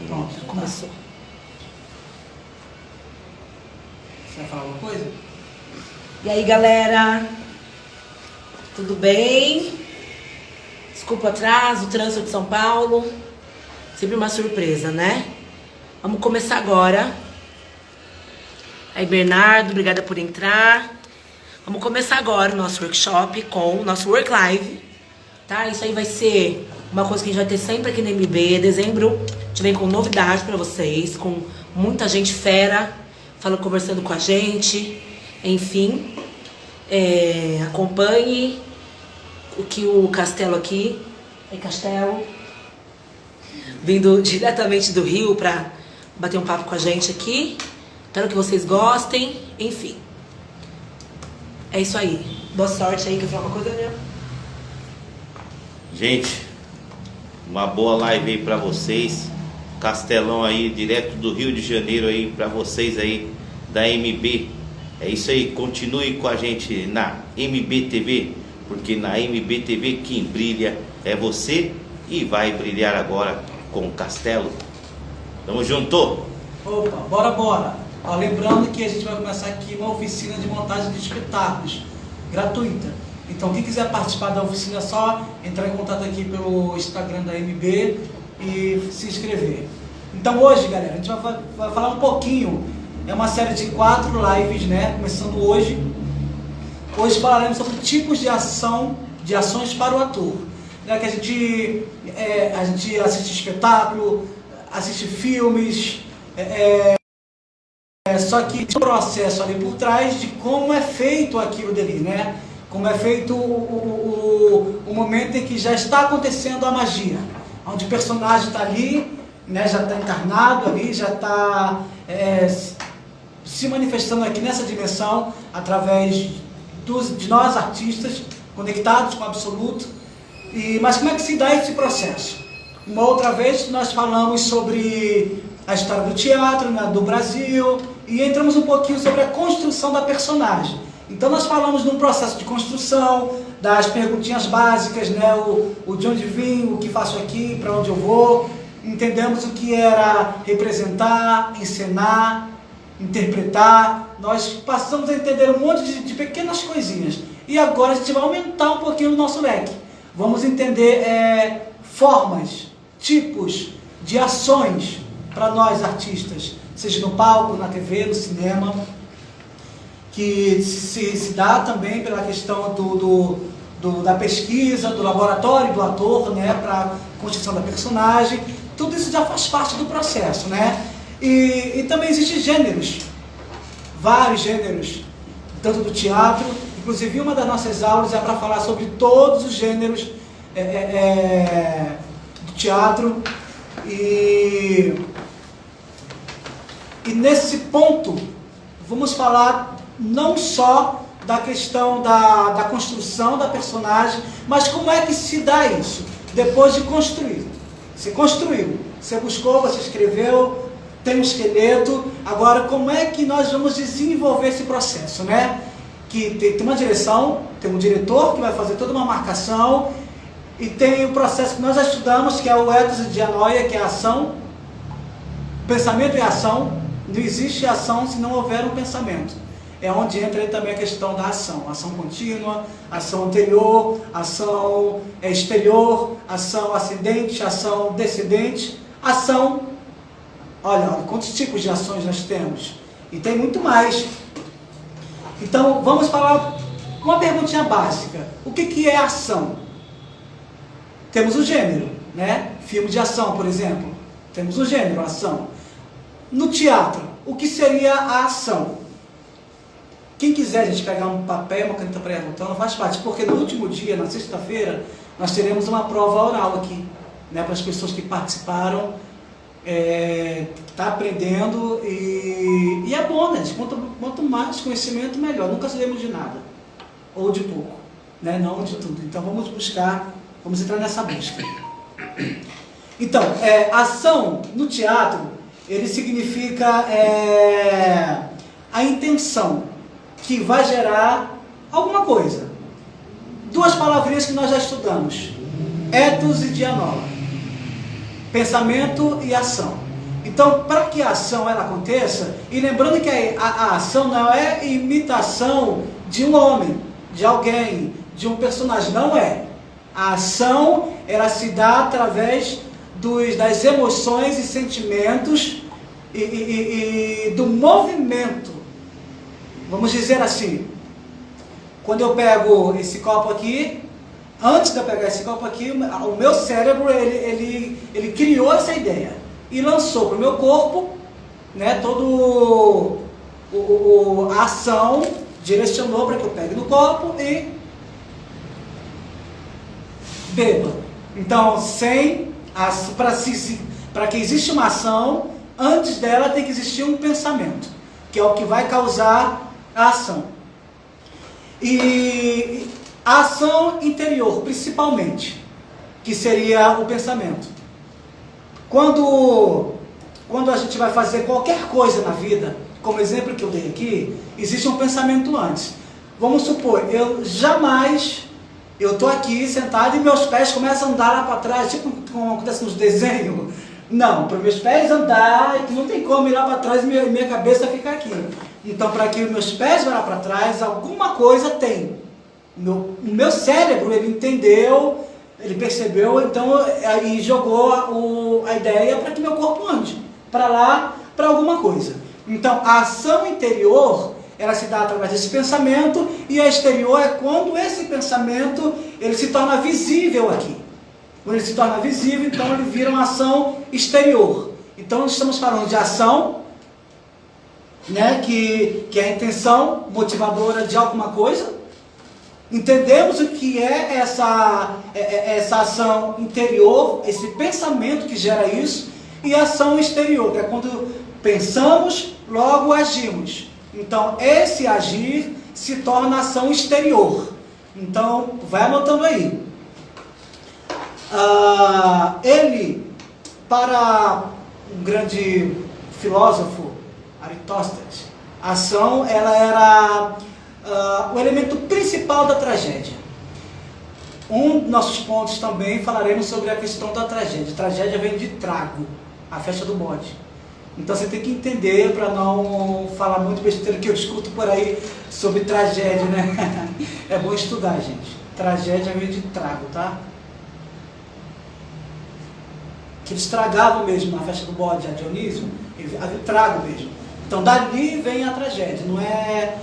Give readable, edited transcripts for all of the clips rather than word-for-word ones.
Pronto, Começou. Você vai falar alguma coisa? E aí, galera? Tudo bem? Desculpa o atraso, o trânsito de São Paulo. Sempre uma surpresa, né? Vamos começar agora. Aí, Bernardo, obrigada por entrar. Vamos começar agora o nosso workshop com o nosso Work Live. Tá? Isso aí vai ser uma coisa que a gente vai ter sempre aqui no MB. Dezembro a gente vem com novidade pra vocês, com muita gente fera conversando com a gente. Enfim, acompanhe o que o Castelo aqui, Castelo, vindo diretamente do Rio pra bater um papo com a gente aqui. Espero que vocês gostem. Enfim, é isso aí. Boa sorte aí. Quer falar uma coisa, Daniel? Gente, uma boa live aí pra vocês. Castelão aí, direto do Rio de Janeiro aí pra vocês aí da MB. É isso aí, continue com a gente na MB TV, porque na MB TV quem brilha é você e vai brilhar agora com o Castelo. Tamo junto! Opa, bora! Ó, lembrando que a gente vai começar aqui uma oficina de montagem de espetáculos gratuita. Então, quem quiser participar da oficina é só entrar em contato aqui pelo Instagram da MB e se inscrever. Então, hoje, galera, a gente vai falar um pouquinho. É uma série de 4 lives, né? Começando hoje. Hoje falaremos sobre tipos de ações para o ator. Né? Que a gente assiste espetáculo, assiste filmes. Só que tem um processo ali por trás de como é feito aquilo dali, né? Como é feito o momento em que já está acontecendo a magia, onde o personagem está ali, né? Já está encarnado ali, já está se manifestando aqui nessa dimensão através de nós artistas conectados com o absoluto. Mas como é que se dá esse processo? Uma outra vez nós falamos sobre a história do teatro, né, do Brasil, e entramos um pouquinho sobre a construção da personagem. Então nós falamos de um processo de construção, das perguntinhas básicas, né, o de onde vim, o que faço aqui, para onde eu vou. Entendemos o que era representar, encenar, interpretar. Nós passamos a entender um monte de pequenas coisinhas. E agora a gente vai aumentar um pouquinho o nosso leque. Vamos entender formas, tipos de ações para nós artistas, seja no palco, na TV, no cinema, que se dá também pela questão da pesquisa, do laboratório do ator, né, para a construção da personagem. Tudo isso já faz parte do processo, né? E também existem gêneros, vários gêneros, tanto do teatro. Inclusive uma das nossas aulas é para falar sobre todos os gêneros do teatro. E nesse ponto vamos falar não só da questão da construção da personagem, mas como é que se dá isso depois de construir. Você construiu, você buscou, você escreveu, tem um esqueleto. Agora, como é que nós vamos desenvolver esse processo, né? Que tem uma direção, tem um diretor que vai fazer toda uma marcação, e tem o processo que nós já estudamos, que é o ethos e dianoia, que é a ação. Pensamento e ação. Não existe ação se não houver um pensamento. É onde entra aí também a questão da ação. Ação contínua, ação anterior, ação exterior, ação ascendente, ação descendente, ação... Olha, quantos tipos de ações nós temos. E tem muito mais. Então, vamos falar uma perguntinha básica. O que é ação? Temos o gênero, né? Filme de ação, por exemplo. Temos o gênero, ação. No teatro, o que seria a ação? Quem quiser, a gente pegar um papel, uma caneta para anotando, faz parte. Porque no último dia, na sexta-feira, nós teremos uma prova oral aqui, né? Para as pessoas que participaram. Está aprendendo e é bom, né? Quanto mais conhecimento, melhor. Nunca sabemos de nada, ou de pouco, né? Não de tudo. Então vamos buscar, vamos entrar nessa busca. Então, ação no teatro, ele significa a intenção que vai gerar alguma coisa. Duas palavrinhas que nós já estudamos: ethos e dianoia. Pensamento e ação. Então, para que a ação ela aconteça, e lembrando que a ação não é imitação de um homem, de alguém, de um personagem, não é. A ação, ela se dá através das emoções e sentimentos e do movimento. Vamos dizer assim, quando eu pego esse copo aqui, antes de eu pegar esse copo aqui, o meu cérebro, ele criou essa ideia e lançou para o meu corpo, né, toda a ação, direcionou para que eu pegue no copo e beba. Então, para que exista uma ação, antes dela tem que existir um pensamento, que é o que vai causar a ação. E a ação interior, principalmente, que seria o pensamento. Quando a gente vai fazer qualquer coisa na vida, como exemplo que eu dei aqui, existe um pensamento antes. Vamos supor, eu estou aqui sentado e meus pés começam a andar lá para trás, tipo como acontece nos desenhos. Não, para meus pés andar, que não tem como ir lá para trás e minha cabeça fica aqui. Então, para que os meus pés vão lá para trás, alguma coisa tem. O meu cérebro, ele entendeu, ele percebeu, então, e jogou a ideia para que meu corpo ande para lá, para alguma coisa. Então, a ação interior, ela se dá através desse pensamento, e a exterior é quando esse pensamento, ele se torna visível aqui. Quando ele se torna visível, então ele vira uma ação exterior. Então, estamos falando de ação, né, que é a intenção motivadora de alguma coisa. Entendemos o que é essa ação interior, esse pensamento que gera isso, e a ação exterior, que é quando pensamos, logo agimos. Então, esse agir se torna ação exterior. Então, vai anotando aí. Para um grande filósofo, Aristóteles, a ação ela era o elemento principal da tragédia. Um dos nossos pontos também falaremos sobre a questão da tragédia. Tragédia vem de trago, a festa do bode. Então você tem que entender para não falar muito besteira que eu escuto por aí sobre tragédia, né? É bom estudar, gente. Tragédia vem de trago, tá? Que eles tragavam mesmo na festa do bode, a Dionísio, havia trago mesmo. Então dali vem a tragédia, não é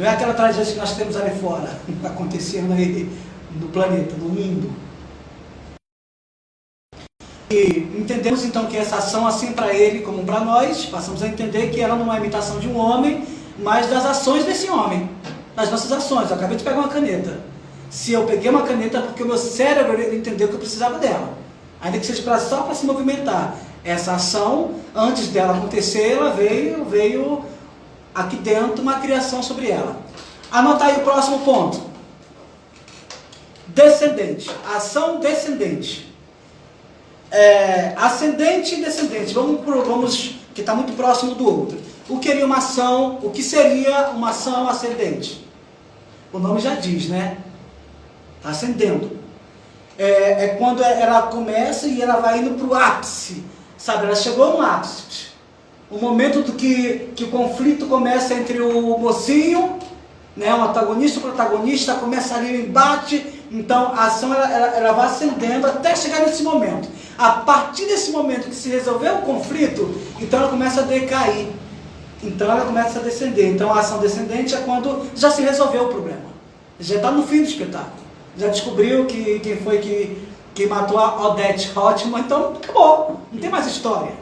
aquela tragédia que nós temos ali fora, acontecendo aí no planeta, no mundo. E entendemos então que essa ação, assim para ele como para nós, passamos a entender que ela não é uma imitação de um homem, mas das ações desse homem, das nossas ações. Eu acabei de pegar uma caneta. Se eu peguei uma caneta, é porque o meu cérebro entendeu que eu precisava dela. Ainda que seja só para se movimentar. Essa ação, antes dela acontecer, ela veio aqui dentro uma criação sobre ela. Anota aí o próximo ponto. Descendente. Ação descendente. Ascendente e descendente. Vamos que está muito próximo do outro. O que seria uma ação ascendente? O nome já diz, né? Está ascendendo. É quando ela começa e ela vai indo para o ápice. Sabe, ela chegou no ápice. O momento do que o conflito começa entre o mocinho, né, o antagonista e o protagonista, começa ali o embate. Então a ação ela vai ascendendo até chegar nesse momento. A partir desse momento que se resolveu o conflito, então ela começa a decair. Então ela começa a descender. Então a ação descendente é quando já se resolveu o problema. Já está no fim do espetáculo. Já descobriu quem foi que matou a Odete Roitman, então acabou. Não tem mais história.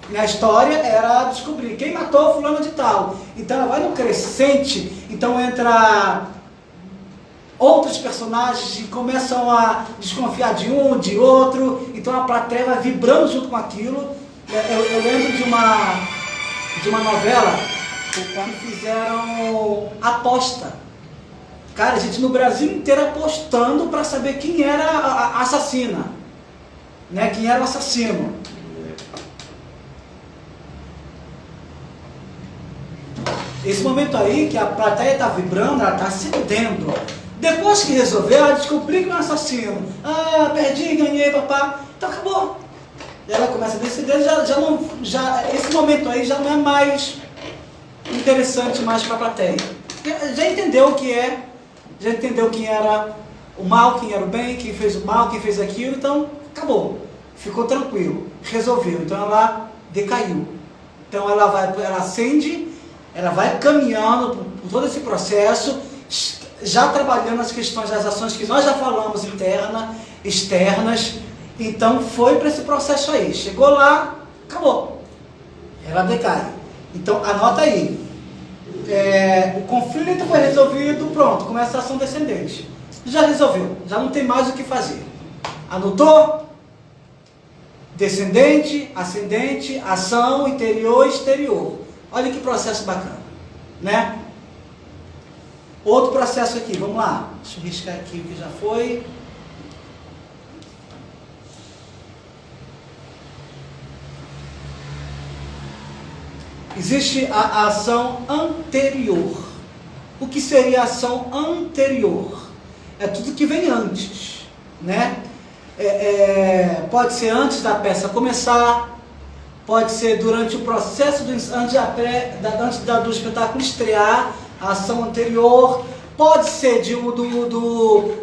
Na história era descobrir quem matou fulano de tal. Então ela vai no crescente, então entra outros personagens e começam a desconfiar de um, de outro, então a plateia vai vibrando junto com aquilo. Eu lembro de uma novela quando fizeram aposta. Cara, a gente no Brasil inteiro apostando para saber quem era a assassina, né? Quem era o assassino. Esse momento aí que a plateia está vibrando, ela está acendendo. Depois que resolveu, ela descobriu que é um assassino. Ah, perdi, ganhei, papá. Então acabou. ela começa a descender, esse momento aí já não é mais interessante mais para a plateia. Já entendeu o que é, já entendeu quem era o mal, quem era o bem, quem fez o mal, quem fez aquilo, então acabou, ficou tranquilo, resolveu, então ela decaiu. Então ela acende, ela vai caminhando por todo esse processo, já trabalhando as questões das ações que nós já falamos, internas, externas. Então foi para esse processo aí, chegou lá, acabou, ela decai. Então anota aí, o conflito foi resolvido, pronto, começa a ação descendente, já resolveu, já não tem mais o que fazer. Anotou? Descendente, ascendente, ação, interior, exterior. Olha que processo bacana, né? Outro processo aqui, vamos lá. Deixa eu riscar aqui o que já foi. Existe a ação anterior. O que seria a ação anterior? É tudo que vem antes, né? Pode ser antes da peça começar, pode ser durante o processo, antes do espetáculo estrear, a ação anterior, pode ser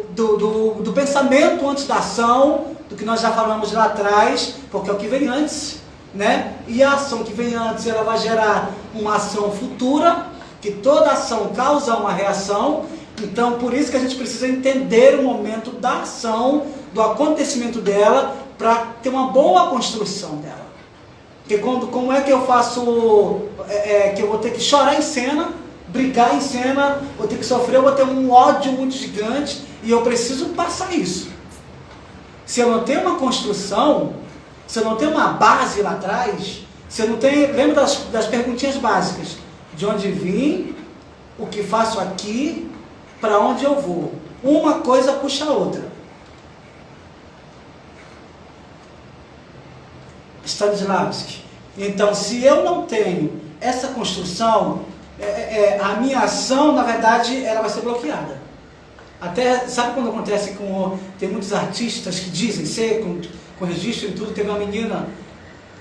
do pensamento antes da ação, do que nós já falamos lá atrás, porque é o que vem antes, né? E a ação que vem antes, ela vai gerar uma ação futura, que toda ação causa uma reação. Então, por isso que a gente precisa entender o momento da ação, do acontecimento dela, para ter uma boa construção dela. Porque como é que eu faço, que eu vou ter que chorar em cena, brigar em cena, vou ter que sofrer, eu vou ter um ódio muito gigante, e eu preciso passar isso. Se eu não tenho uma construção, se eu não tenho uma base lá atrás, se eu não tenho, lembra das perguntinhas básicas, de onde vim, o que faço aqui, para onde eu vou. Uma coisa puxa a outra. Stanislavski. Então, se eu não tenho essa construção, a minha ação, na verdade, ela vai ser bloqueada. Até, sabe quando acontece tem muitos artistas que dizem ser, com registro e tudo, teve uma menina,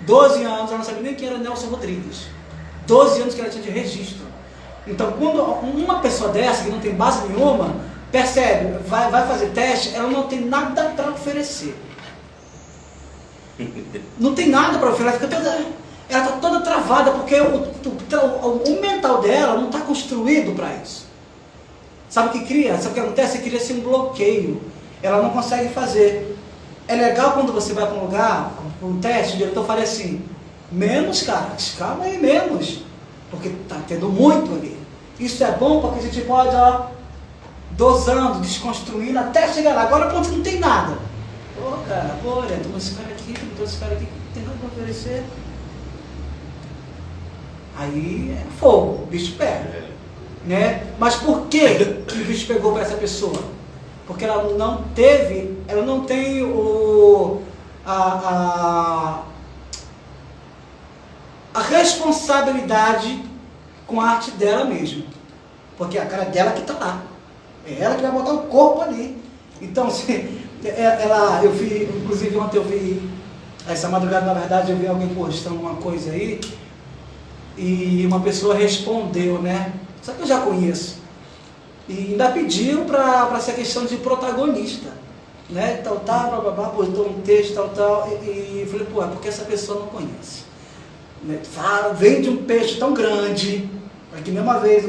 12 anos, ela não sabia nem quem era Nelson Rodrigues. 12 anos que ela tinha de registro. Então, quando uma pessoa dessa, que não tem base nenhuma, percebe, vai fazer teste, ela não tem nada para oferecer. Não tem nada para oferecer, ela está toda travada, porque o mental dela não está construído para isso. Sabe o que cria? Sabe o que acontece? Cria-se um bloqueio. Ela não consegue fazer. É legal quando você vai para um lugar, um teste, o diretor fala assim, menos, cara, calma aí, menos. Porque está tendo muito ali. Isso é bom porque a gente pode, dosando, desconstruindo, até chegar lá. Agora, quando não tem nada. Pô, cara, olha, tem esse cara aqui, tem esse cara aqui, não tem nada para oferecer. Aí é fogo, o bicho pega. Né? Mas por que o bicho pegou para essa pessoa? Porque ela não tem a responsabilidade com a arte dela mesma. Porque é a cara dela que está lá. É ela que vai botar o corpo ali. Então, inclusive ontem eu vi, essa madrugada na verdade eu vi alguém postando uma coisa aí, e uma pessoa respondeu, né? Só que eu já conheço. E ainda pediu para ser questão de protagonista. Né? Postou um texto, e falei, pô, é porque essa pessoa não conhece. Né? Vem de um peixe tão grande. Aqui mesma vez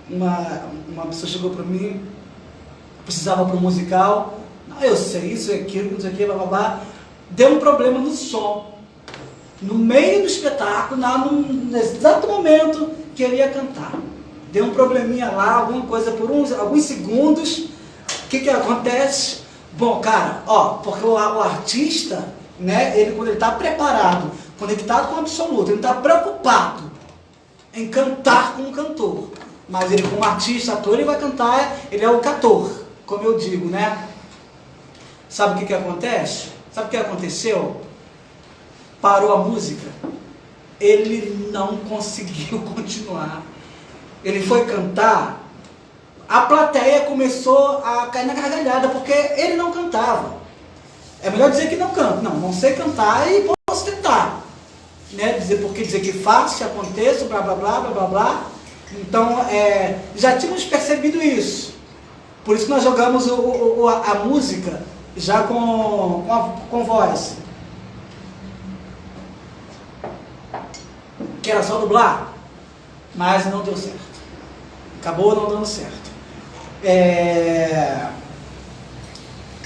uma pessoa chegou para mim, precisava para um musical. Eu sei isso, aquilo, não sei o que, blá. Deu um problema no som. No meio do espetáculo, no exato momento que ele ia cantar. Deu um probleminha lá, alguma coisa por alguns segundos. O que acontece? Bom, cara, porque o artista, né, quando ele está preparado, conectado com o absoluto, ele está preocupado em cantar como cantor. Mas ele, como artista, ator, ele vai cantar, ele é o cantor, como eu digo, né? Sabe o que acontece? Sabe o que aconteceu? Parou a música, ele não conseguiu continuar. Ele foi cantar, a plateia começou a cair na gargalhada, porque ele não cantava. É melhor dizer que não canto. Não sei cantar e posso tentar. Né? Porque dizer que faço, que aconteça, blá blá blá blá blá blá. Então, já tínhamos percebido isso. Por isso que nós jogamos a música já com voz. Que era só dublar, mas não deu certo. Acabou não dando certo.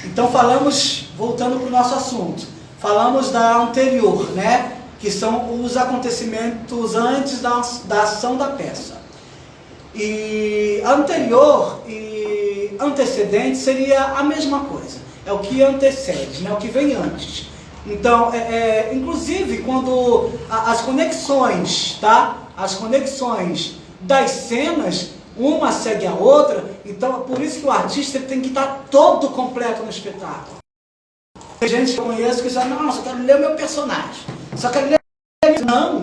Então falamos, voltando para o nosso assunto, falamos da anterior, né? Que são os acontecimentos antes da ação da peça. E anterior e antecedente seria a mesma coisa. É o que antecede, né? O que vem antes. Então, inclusive, quando as conexões, tá? As conexões das cenas, uma segue a outra, então por isso que o artista tem que estar todo completo no espetáculo. Tem gente que eu conheço que diz, não, só quero ler o meu personagem, só quero ler o meu... Não,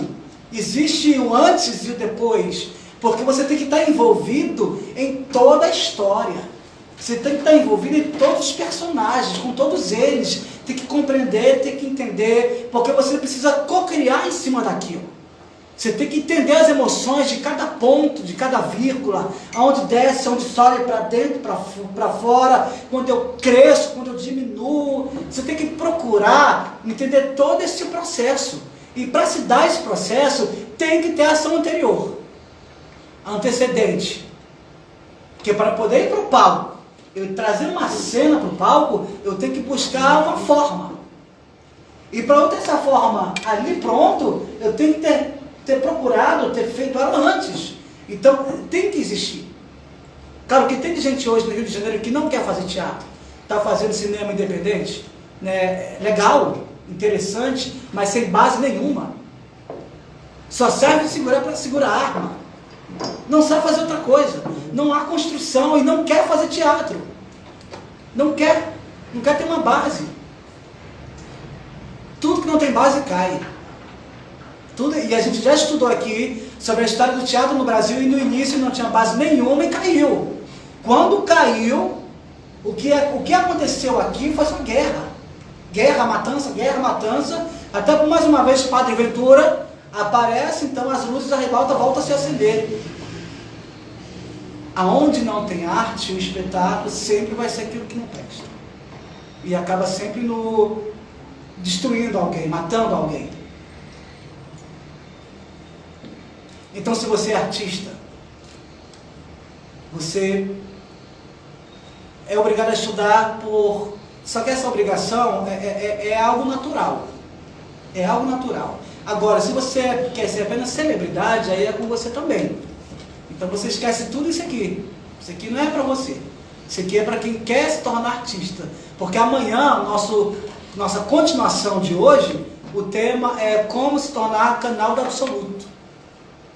existe o antes e o depois, porque você tem que estar envolvido em toda a história. Você tem que estar envolvido em todos os personagens, com todos eles. Tem que compreender, tem que entender, porque você precisa co-criar em cima daquilo. Você tem que entender as emoções de cada ponto, de cada vírgula, aonde desce, aonde sobe, para dentro, para fora, quando eu cresço, quando eu diminuo. Você tem que procurar entender todo esse processo. E para se dar esse processo, tem que ter a ação anterior, antecedente. Porque para poder ir para o palco, eu trazer uma cena para o palco, eu tenho que buscar uma forma. E para eu ter essa forma ali pronto, eu tenho que ter procurado, ter feito ela antes. Então, tem que existir. Claro que tem gente hoje no Rio de Janeiro que não quer fazer teatro, está fazendo cinema independente, né? Legal, interessante, mas sem base nenhuma. Só serve para segurar a arma. Não sabe fazer outra coisa. Não há construção e não quer fazer teatro. Não quer ter uma base. Tudo que não tem base cai. E a gente já estudou aqui sobre a história do teatro no Brasil e no início não tinha base nenhuma e caiu. Quando caiu, o que aconteceu aqui foi uma guerra. Guerra, matança. Até por mais uma vez Padre Ventura aparece, então as luzes da ribalta voltam a se acender. Aonde não tem arte, o espetáculo sempre vai ser aquilo que não presta. E acaba sempre destruindo alguém, matando alguém. Então, se você é artista, você é obrigado a estudar Só que essa obrigação é algo natural. É algo natural. Agora, se você quer ser apenas celebridade, aí é com você também. Então você esquece tudo isso aqui. Isso aqui não é para você. Isso aqui é para quem quer se tornar artista. Porque amanhã, nossa continuação de hoje, o tema é como se tornar canal do absoluto.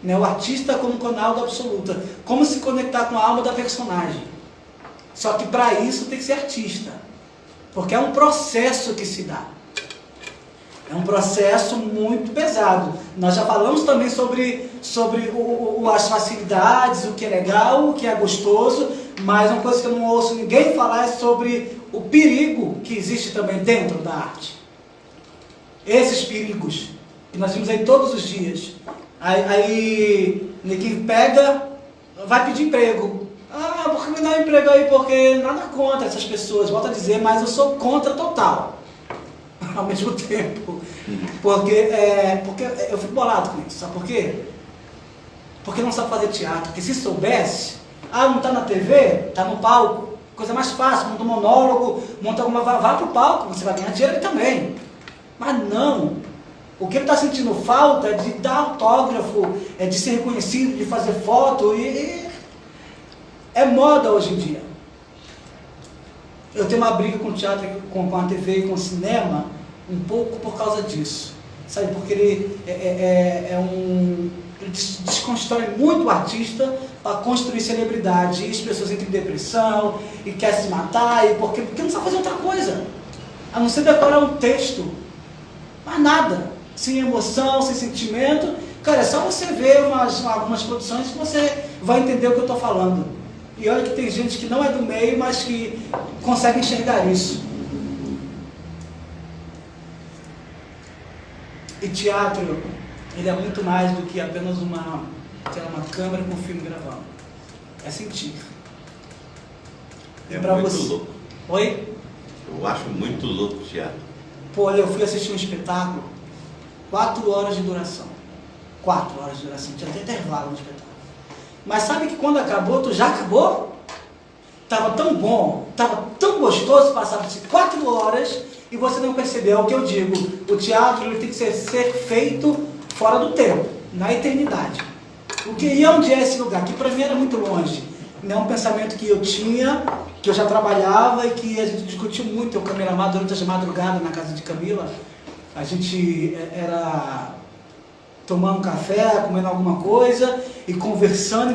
Né? O artista como canal do absoluto. Como se conectar com a alma da personagem. Só que para isso tem que ser artista. Porque é um processo que se dá. É um processo muito pesado. Nós já falamos também sobre as facilidades, o que é legal, o que é gostoso, mas uma coisa que eu não ouço ninguém falar é sobre o perigo que existe também dentro da arte. Esses perigos que nós vimos aí todos os dias. Aí ninguém pega, vai pedir emprego. Por que me dá um emprego aí? Porque nada contra essas pessoas, volto a dizer, mas eu sou contra total. Ao mesmo tempo. Porque eu fico bolado com isso. Sabe por quê? Porque não sabe fazer teatro. Porque se soubesse, não está na TV, está no palco. Coisa mais fácil, monta um monólogo, monta alguma. Vá para o palco, você vai ganhar dinheiro ali também. Mas não. O que ele está sentindo falta é de dar autógrafo, é de ser reconhecido, de fazer foto. E é moda hoje em dia. Eu tenho uma briga com o teatro, com a TV e com o cinema, um pouco por causa disso. Sabe? Porque ele ele desconstrói muito o artista para construir celebridade. E as pessoas entram em depressão e querem se matar, porque não sabe fazer outra coisa. A não ser decorar um texto. Mas nada. Sem emoção, sem sentimento. Cara, é só você ver algumas produções que você vai entender o que eu estou falando. E olha que tem gente que não é do meio, mas que consegue enxergar isso. E teatro, ele é muito mais do que apenas uma câmera com um filme gravando. É sentir. É pra muito você. louco. Oi? Eu acho muito louco o teatro. Pô, eu fui assistir um espetáculo, 4 horas de duração. 4 horas de duração, tinha até intervalo no espetáculo. Mas sabe que quando acabou, tu já acabou? Tava tão bom, tava tão gostoso passar por 4 horas e você não percebeu. É o que eu digo, o teatro ele tem que ser feito fora do tempo, na eternidade. E onde é esse lugar? Que para mim era muito longe. É um pensamento que eu tinha, que eu já trabalhava e que a gente discutiu muito, eu e o Camila durante as madrugadas na casa de Camila. A gente era tomando um café, comendo alguma coisa e conversando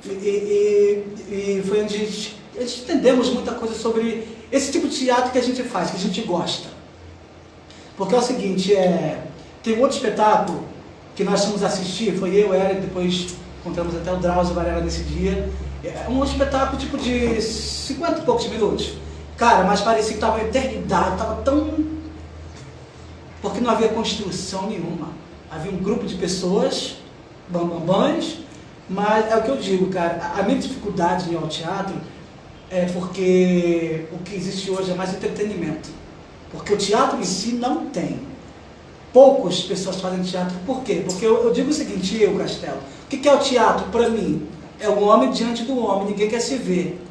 e foi onde a gente entendemos muita coisa sobre esse tipo de teatro que a gente faz, que a gente gosta. Porque é o seguinte, tem um outro espetáculo que nós fomos assistir, foi eu, ela, e depois encontramos até o Drauzio Varela nesse dia. É um espetáculo tipo de 50 e poucos minutos. Cara, mas parecia que estava uma eternidade, estava tão... Porque não havia construção nenhuma. Havia um grupo de pessoas, bambambãs, mas é o que eu digo, cara, a minha dificuldade em ir ao teatro é porque o que existe hoje é mais entretenimento. Porque o teatro em si não tem. Poucas pessoas fazem teatro. Por quê? Porque eu digo o seguinte, Castelo, o que é o teatro para mim? É o homem diante do homem, ninguém quer se ver.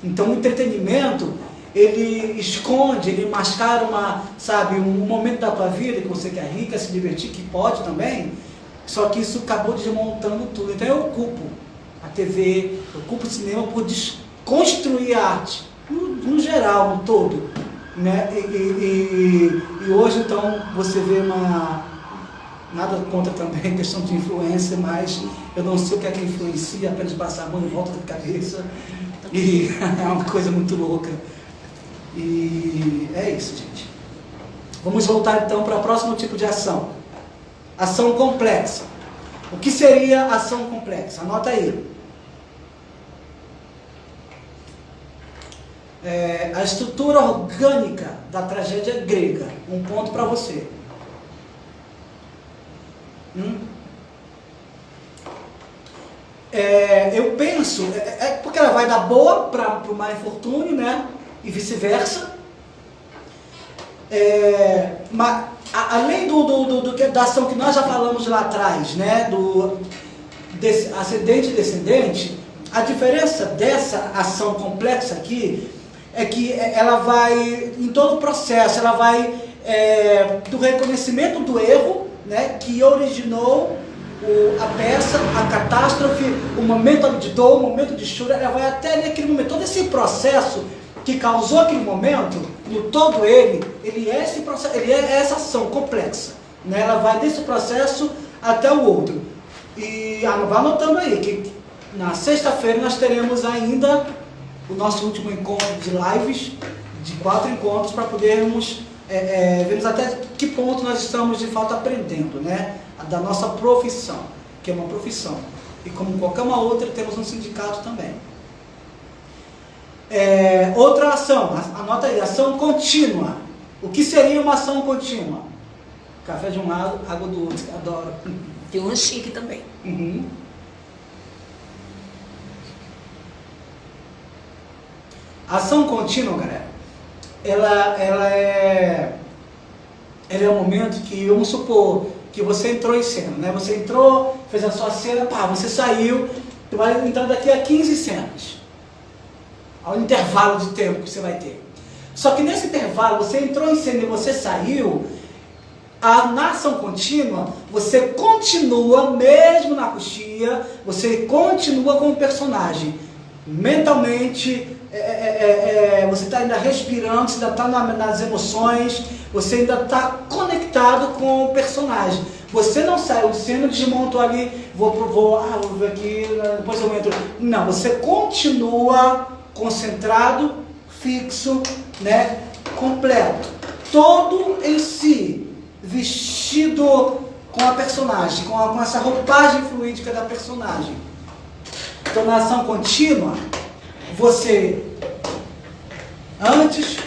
Então o entretenimento, ele esconde, ele mascara um momento da tua vida que você quer rir, quer se divertir, que pode também, só que isso acabou desmontando tudo. Então eu culpo a TV, eu culpo o cinema por desconstruir a arte, no geral, no todo. Né? E hoje então você vê nada contra também a questão de influência, mas eu não sei o que é que influencia, apenas passar a mão em volta da cabeça, e é uma coisa muito louca. E é isso, gente. Vamos voltar então para o próximo tipo de ação. Ação complexa. O que seria ação complexa? Anota aí. A estrutura orgânica da tragédia grega. Um ponto para você. Eu penso, porque ela vai da boa para o má infortúnio, né? E vice-versa. Mas, além da ação que nós já falamos lá atrás, né? Desse ascendente e descendente, a diferença dessa ação complexa aqui é que ela vai, em todo o processo, ela vai do reconhecimento do erro, né? Que originou a peça, a catástrofe, o momento de dor, o momento de choro, ela vai até naquele momento. Todo esse processo que causou aquele momento, no todo ele é esse processo, ele é essa ação complexa, né? Ela vai desse processo até o outro. E vai anotando aí que na sexta-feira nós teremos ainda o nosso último encontro de lives, de 4 encontros, para podermos vermos até que ponto nós estamos de fato aprendendo, né? Da nossa profissão, que é uma profissão. E como qualquer uma outra, temos um sindicato também. Outra ação, anota aí, ação contínua. O que seria uma ação contínua? Café de um lado, água do outro, adoro. Tem um chique também. Uhum. Ação contínua, galera, ela é um momento que, vamos supor, que você entrou em cena, né? Você entrou, fez a sua cena, você saiu, tu vai entrar daqui a 15 cenas. Ao intervalo de tempo que você vai ter. Só que nesse intervalo, você entrou em cena e você saiu, na ação contínua, você continua, mesmo na coxia, você continua com o personagem. Mentalmente, você está ainda respirando, você ainda está nas emoções, você ainda está conectado com o personagem. Você não saiu de cena, desmontou ali, vou ver aqui, depois eu entro. Não, você continua concentrado, fixo, né, completo. Todo em si, vestido com a personagem, com essa roupagem fluídica da personagem. Então, na ação contínua, você, antes,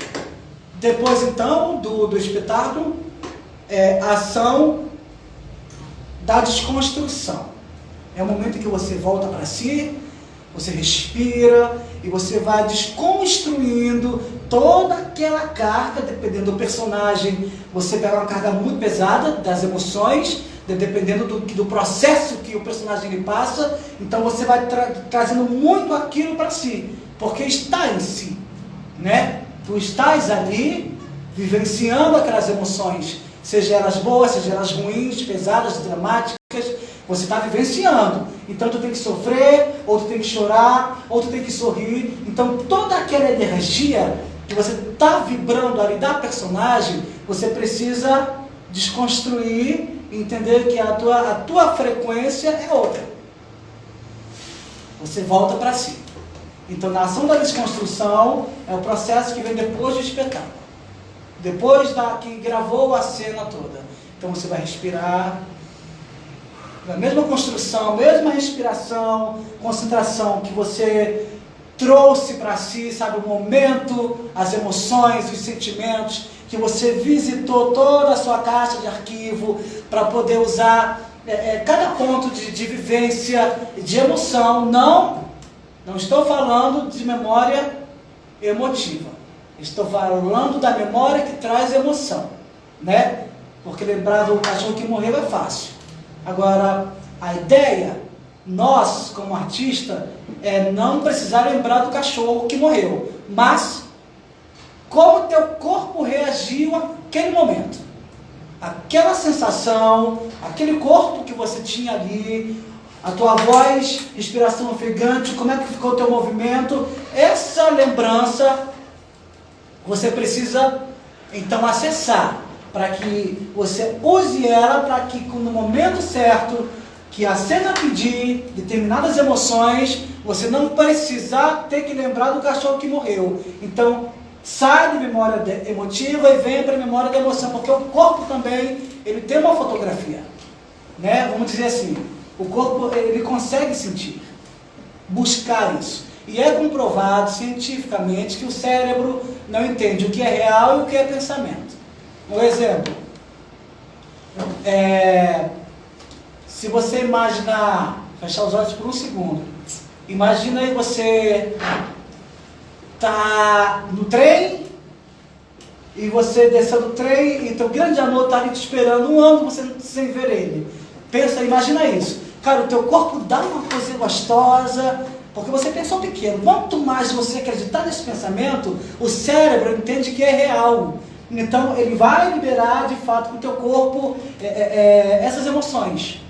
depois então do espetáculo, a ação da desconstrução. É o momento em que você volta para si, você respira e você vai desconstruindo toda aquela carga, dependendo do personagem. Você pega uma carga muito pesada das emoções, dependendo do processo que o personagem lhe passa, então você vai trazendo muito aquilo para si, porque está em si, né? Tu estás ali, vivenciando aquelas emoções, seja elas boas, seja elas ruins, pesadas, dramáticas, você está vivenciando. Então tu tem que sofrer, ou tu tem que chorar, ou tu tem que sorrir. Então toda aquela energia que você está vibrando ali da personagem, você precisa desconstruir, entender que a tua frequência é outra. Você volta para si. Então na ação da desconstrução é o processo que vem depois do espetáculo. Depois que gravou a cena toda. Então você vai respirar. A mesma construção, mesma respiração, concentração que você trouxe para si, sabe, o momento, as emoções, os sentimentos, que você visitou toda a sua caixa de arquivo para poder usar cada ponto de vivência, de emoção. Não estou falando de memória emotiva. Estou falando da memória que traz emoção, né? Porque lembrar do cachorro que morreu é fácil. Agora, a ideia, nós como artista, é não precisar lembrar do cachorro que morreu, mas como teu corpo reagiu àquele momento. Aquela sensação, aquele corpo que você tinha ali, a tua voz, respiração ofegante, como é que ficou o teu movimento, essa lembrança você precisa então acessar, para que você use ela, para que no momento certo, que a cena pedir determinadas emoções, você não precisar ter que lembrar do cachorro que morreu. Então, sai de memória emotiva e vem para a memória da emoção, porque o corpo também, ele tem uma fotografia, né? Vamos dizer assim, o corpo, ele consegue sentir, buscar isso. E é comprovado cientificamente que o cérebro não entende o que é real e o que é pensamento. Um exemplo, se você imaginar, fechar os olhos por um segundo, imagina aí você tá no trem e você desceu do trem e teu grande amor está ali te esperando um ano você sem ver ele. Pensa, imagina isso. Cara, o teu corpo dá uma coisa gostosa, porque você pensou pequeno. Quanto mais você acreditar nesse pensamento, o cérebro entende que é real. Então, ele vai liberar, de fato, para o teu corpo essas emoções.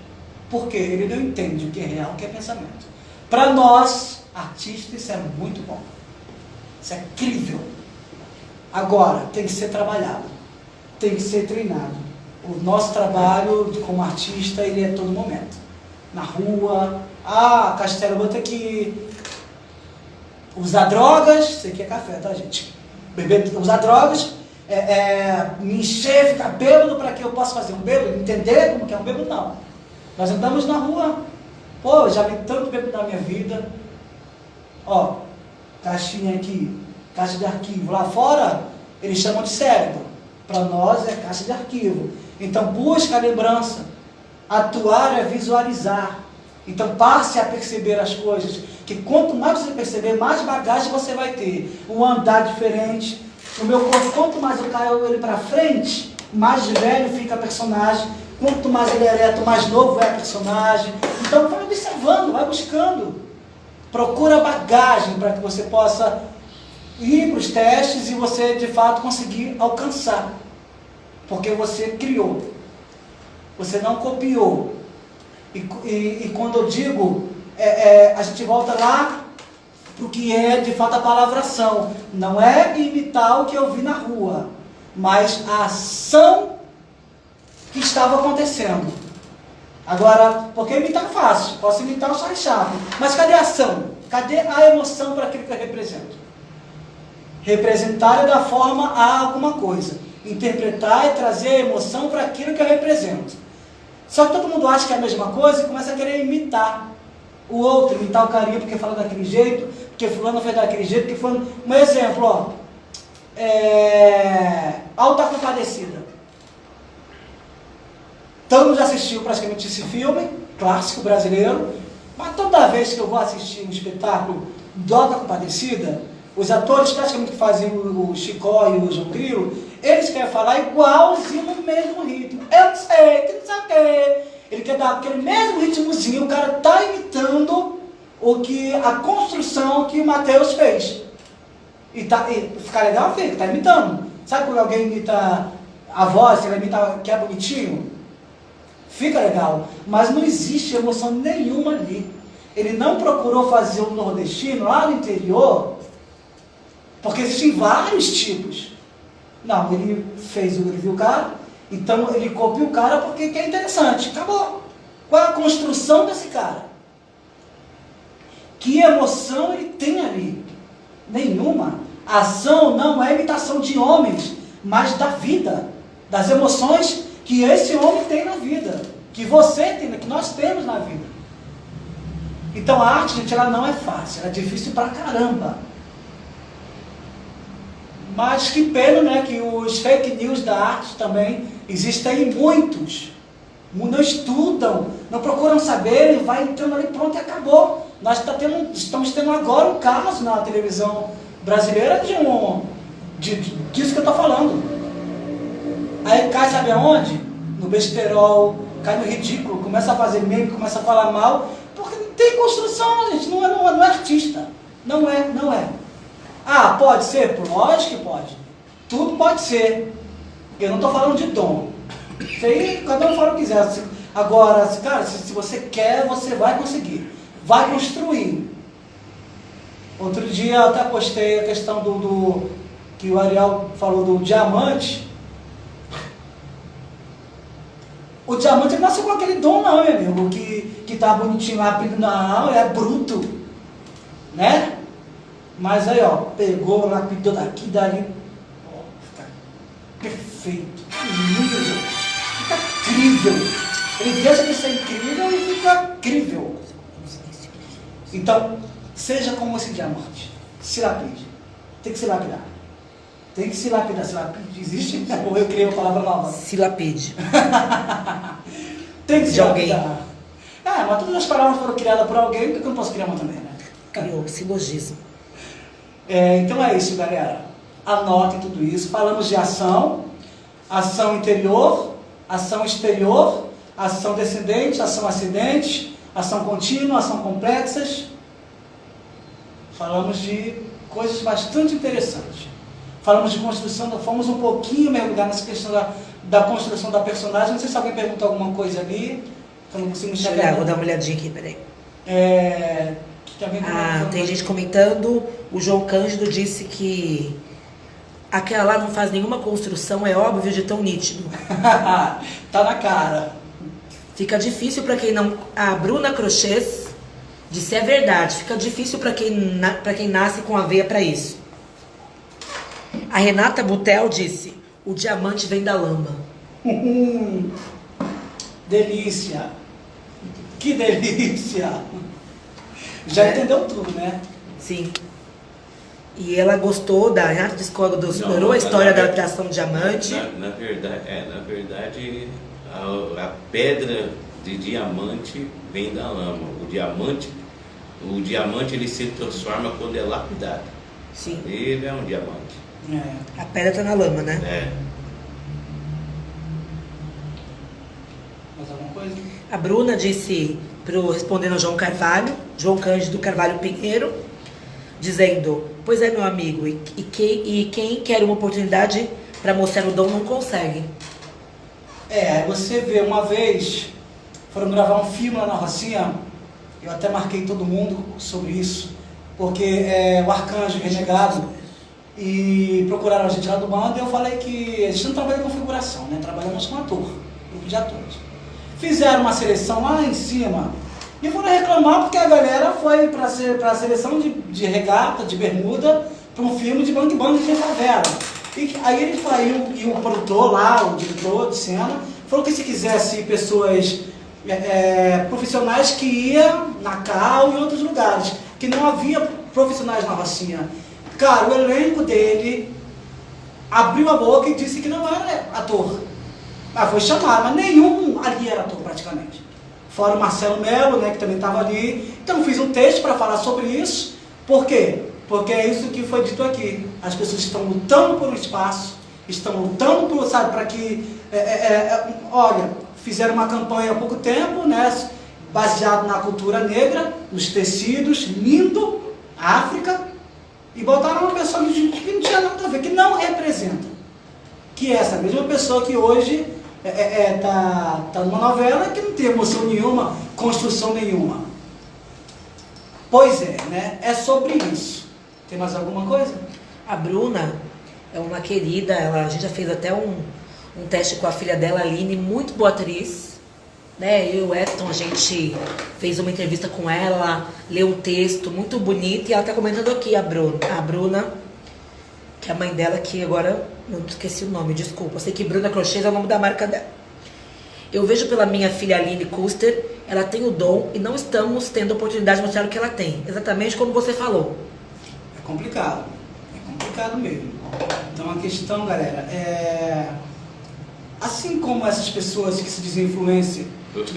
Porque ele não entende o que é real, o que é pensamento. Para nós, artistas, isso é muito bom. Isso é incrível. Agora, tem que ser trabalhado. Tem que ser treinado. O nosso trabalho como artista, ele é todo momento. Na rua, Castelo, vou ter que usar drogas, isso aqui é café, tá, gente? Usar drogas, me encher, ficar bêbado para que eu possa fazer um bêbado, entender como que é um bêbado, não. Nós andamos na rua, eu já vi tanto bêbado na minha vida, caixinha aqui, caixa de arquivo, lá fora eles chamam de cérebro, para nós é caixa de arquivo. Então busca a lembrança, atuar é visualizar. Então passe a perceber as coisas, que quanto mais você perceber, mais bagagem você vai ter. Um andar diferente, o meu corpo, quanto mais eu caio ele para frente, mais velho fica a personagem, quanto mais ele é ereto, mais novo é a personagem. Então vai observando, vai buscando, procura bagagem para que você possa ir para os testes e você de fato conseguir alcançar, porque você criou, você não copiou. E quando eu digo, a gente volta lá para o que é de fato a palavração. Não é imitar o que eu vi na rua, mas a ação que estava acontecendo. Agora, porque imitar é fácil, posso imitar o Charlie Chaplin, mas cadê a ação? Cadê a emoção para aquilo que eu represento? Representar é dar forma a alguma coisa. Interpretar é trazer a emoção para aquilo que eu represento. Só que todo mundo acha que é a mesma coisa e começa a querer imitar o outro, imitar o carinha porque fala daquele jeito, porque fulano fez daquele jeito, porque fulano... Um exemplo, Alta Compadecida. Todo mundo já assistiu praticamente esse filme, clássico brasileiro, mas toda vez que eu vou assistir um espetáculo Dó da Compadecida, os atores praticamente que fazem o Chicó e o João Grilo, eles querem falar igualzinho no mesmo ritmo. Eu sei, que não sei o quê. Ele quer dar aquele mesmo ritmozinho, o cara está imitando a construção que o Matheus fez. E fica legal, fica, está imitando. Sabe quando alguém imita a voz, ele imita que é bonitinho? Fica legal, mas não existe emoção nenhuma ali. Ele não procurou fazer um nordestino lá no interior, porque existem vários tipos. Não, ele viu o cara, então ele copia o cara porque é interessante. Acabou. Qual é a construção desse cara? Que emoção ele tem ali? Nenhuma. A ação não é imitação de homens, mas da vida, das emoções que esse homem tem na vida, que você tem, que nós temos na vida. Então a arte, gente, ela não é fácil, ela é difícil pra caramba. Mas que pena, né, que os fake news da arte também existem muitos. Não estudam, não procuram saber, e vai entrando ali, pronto, e acabou. Nós estamos tendo agora um caso na televisão brasileira disso que eu estou falando. Aí cai, sabe aonde? No besterol, cai no ridículo, começa a fazer meme, começa a falar mal, porque não tem construção, gente, não é artista. Não é. Ah, pode ser? Lógico que pode. Tudo pode ser. Eu não estou falando de dom. Isso aí, cada um fala o que quiser. Agora, cara, se você quer, você vai conseguir. Vai construir. Outro dia eu até postei a questão que o Ariel falou do diamante. O diamante não nasceu com aquele dom não, meu amigo, que tá bonitinho lá, abrindo não, é bruto, né? Mas aí, ó, pegou, lapidou daqui, dali, ó, fica perfeito, lindo, fica incrível. Ele deixa de ser incrível e fica incrível. Então, seja como esse diamante, se lapide, tem que se lapidar. Tem que se lapidar, existe? Ou eu criei uma palavra nova? Se lapide. Tem que se lapidar. Mas todas as palavras foram criadas por alguém, por que eu não posso criar uma também, né? Criou, silogismo. Então é isso, galera. Anotem tudo isso. Falamos de ação interior, ação exterior, ação descendente, ação ascendente, ação contínua, ação complexas. Falamos de coisas bastante interessantes. Falamos de construção, fomos um pouquinho mergulhar nessa questão da construção da personagem. Não sei se alguém perguntou alguma coisa ali, que eu não consigo enxergar. Vou dar uma olhadinha aqui, peraí. Tem gente comentando, o João Cândido disse que aquela lá não faz nenhuma construção, é óbvio de tão nítido. Tá na cara. Fica difícil para quem não... A Bruna Crochês disse, é verdade, fica difícil para quem nasce com a veia para isso. A Renata Butel disse, o diamante vem da lama. Delícia. Que delícia. Já entendeu tudo, né? Sim. E ela gostou da Renata Discólogo, explorou a história da criação do diamante. Na verdade, a pedra de diamante vem da lama. O diamante ele se transforma quando é lapidado. Sim. Ele é um diamante. A pedra tá na lama, né? Mais alguma coisa? A Bruna disse, respondendo ao João Cândido Carvalho Pinheiro, dizendo, pois é, meu amigo, e quem quer uma oportunidade para mostrar o dom não consegue. Você vê, uma vez foram gravar um filme lá na Rocinha, eu até marquei todo mundo sobre isso, porque o Arcanjo Renegado, e procuraram a gente lá do bando, e eu falei que a gente não trabalha com figuração, né? Trabalhamos com ator, grupo de atores. Fizeram uma seleção lá em cima, e foram reclamar porque a galera foi para a seleção de regata, de bermuda, para um filme de bang de favela. E aí ele saiu, e o produtor lá, o diretor de cena, falou que se quisesse pessoas profissionais que ia na Cal e em outros lugares, que não havia profissionais na Rocinha. Cara, o elenco dele abriu a boca e disse que não era ator. Foi chamado, mas nenhum ali fora o Marcelo Melo, né, que também estava ali. Então fiz um texto para falar sobre isso. Por quê? Porque é isso que foi dito aqui. As pessoas estão lutando por um espaço, estão lutando por, sabe, para que, olha, fizeram uma campanha há pouco tempo, né, baseado na cultura negra, nos tecidos, lindo, África, e botaram uma pessoa que não tinha nada a ver, que não representa. Que é essa mesma pessoa que hoje tá numa novela que não tem emoção nenhuma, construção nenhuma. Pois é, né? É sobre isso. Tem mais alguma coisa? A Bruna é uma querida, a gente já fez até um teste com a filha dela, Aline, muito boa atriz. Né? Eu e o Edson, a gente fez uma entrevista com ela, leu um texto muito bonito e ela está comentando aqui, a Bruna, que é a mãe dela, que agora não esqueci o nome, desculpa. Eu sei que Bruna Crochês é o nome da marca dela. Eu vejo pela minha filha Aline Custer, ela tem o dom e não estamos tendo a oportunidade de mostrar o que ela tem. Exatamente como você falou. É complicado mesmo. Então a questão, galera, assim como essas pessoas que se dizem influencer,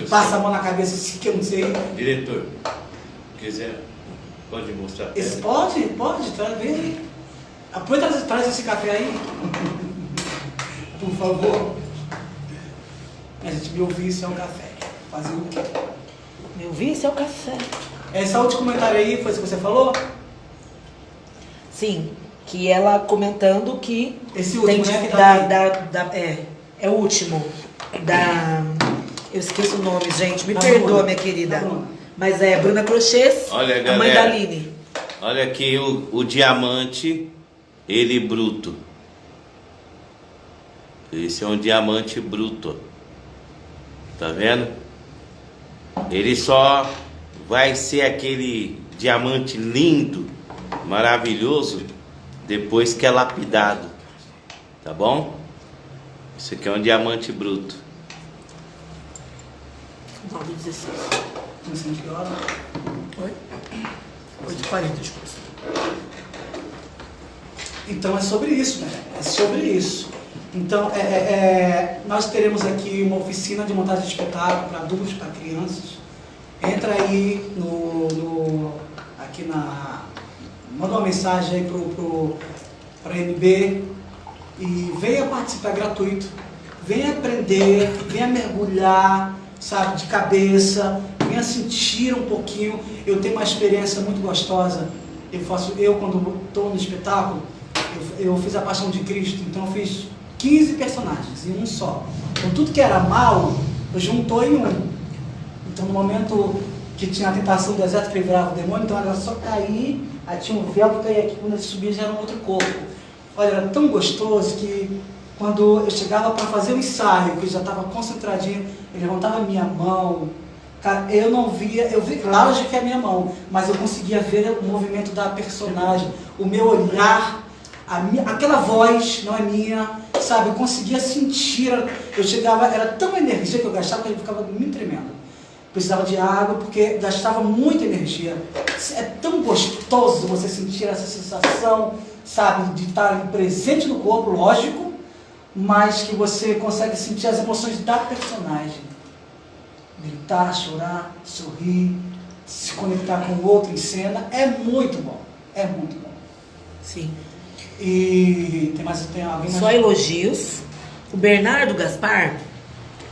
passa a mão na cabeça assim que eu não sei. Diretor, quiser, pode mostrar. Pode, traz bem. Aproveita, traz esse café aí. Por favor. A gente, meu vício é um café. Fazer o quê? Meu vício é o café. Esse último comentário aí foi isso que você falou? Sim, que ela comentando que esse último, tem, né, que tá é o último eu esqueço o nome, gente, me da perdoa, Bruna. minha querida. Da Bruna. Mas é Bruna Crochês, Olha, a galera, mãe da Aline. Olha aqui o diamante, ele bruto. Esse é um diamante bruto. Tá vendo? Ele só vai ser aquele diamante lindo, maravilhoso, depois que é lapidado. Tá bom? Isso aqui é um diamante bruto. 9h16. Não sei que hora. Oi? 8h40, desculpa. Então é sobre isso, né? É sobre isso. Então, nós teremos aqui uma oficina de montagem de espetáculo para adultos, para crianças. Entra aí manda uma mensagem aí para a MB e venha participar, é gratuito. Venha aprender, venha mergulhar, sabe, de cabeça, venha sentir um pouquinho. Eu tenho uma experiência muito gostosa. Eu quando estou no espetáculo, eu fiz a Paixão de Cristo, então eu fiz 15 personagens em um só. Então tudo que era mal, eu juntou em um. Então no momento que tinha a tentação do deserto que ele virava o demônio, então era só cair, aí tinha um véu que caía aqui, quando ele subia já era um outro corpo. Olha, era tão gostoso que quando eu chegava para fazer o ensaio, que eu já estava concentradinho, eu levantava a minha mão. Cara, eu não via, eu vi, claro que é a minha mão, mas eu conseguia ver o movimento da personagem, o meu olhar, aquela voz não é minha, sabe? Eu conseguia sentir, eu chegava, era tão energia que eu gastava que eu ficava me tremendo. Precisava de água porque gastava muita energia. É tão gostoso você sentir essa sensação, sabe? De estar presente no corpo, lógico, mas que você consegue sentir as emoções da personagem. Gritar, chorar, sorrir, se conectar com o outro em cena, é muito bom. É muito bom. Sim. E tem alguém mais? Só elogios. O Bernardo Gaspar,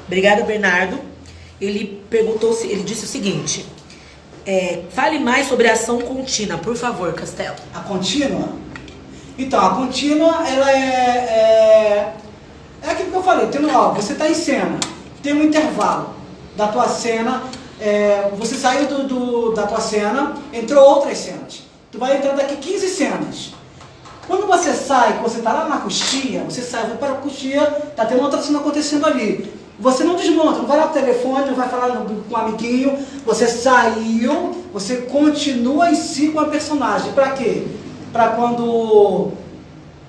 obrigada, Bernardo. Ele disse o seguinte: fale mais sobre a ação contínua, por favor, Castelo. A contínua? Então, a contínua, ela é aquilo que eu falei. Você está em cena, tem um intervalo da tua cena, você saiu da tua cena, entrou outras cenas. Tu vai entrar daqui 15 cenas. Quando você sai, que você está lá na coxia, você sai, vai para a coxia, está tendo outra cena acontecendo ali. Você não desmonta, não vai lá pro telefone, não vai falar com um amiguinho, você saiu, você continua em si com a personagem. Para quê? Para quando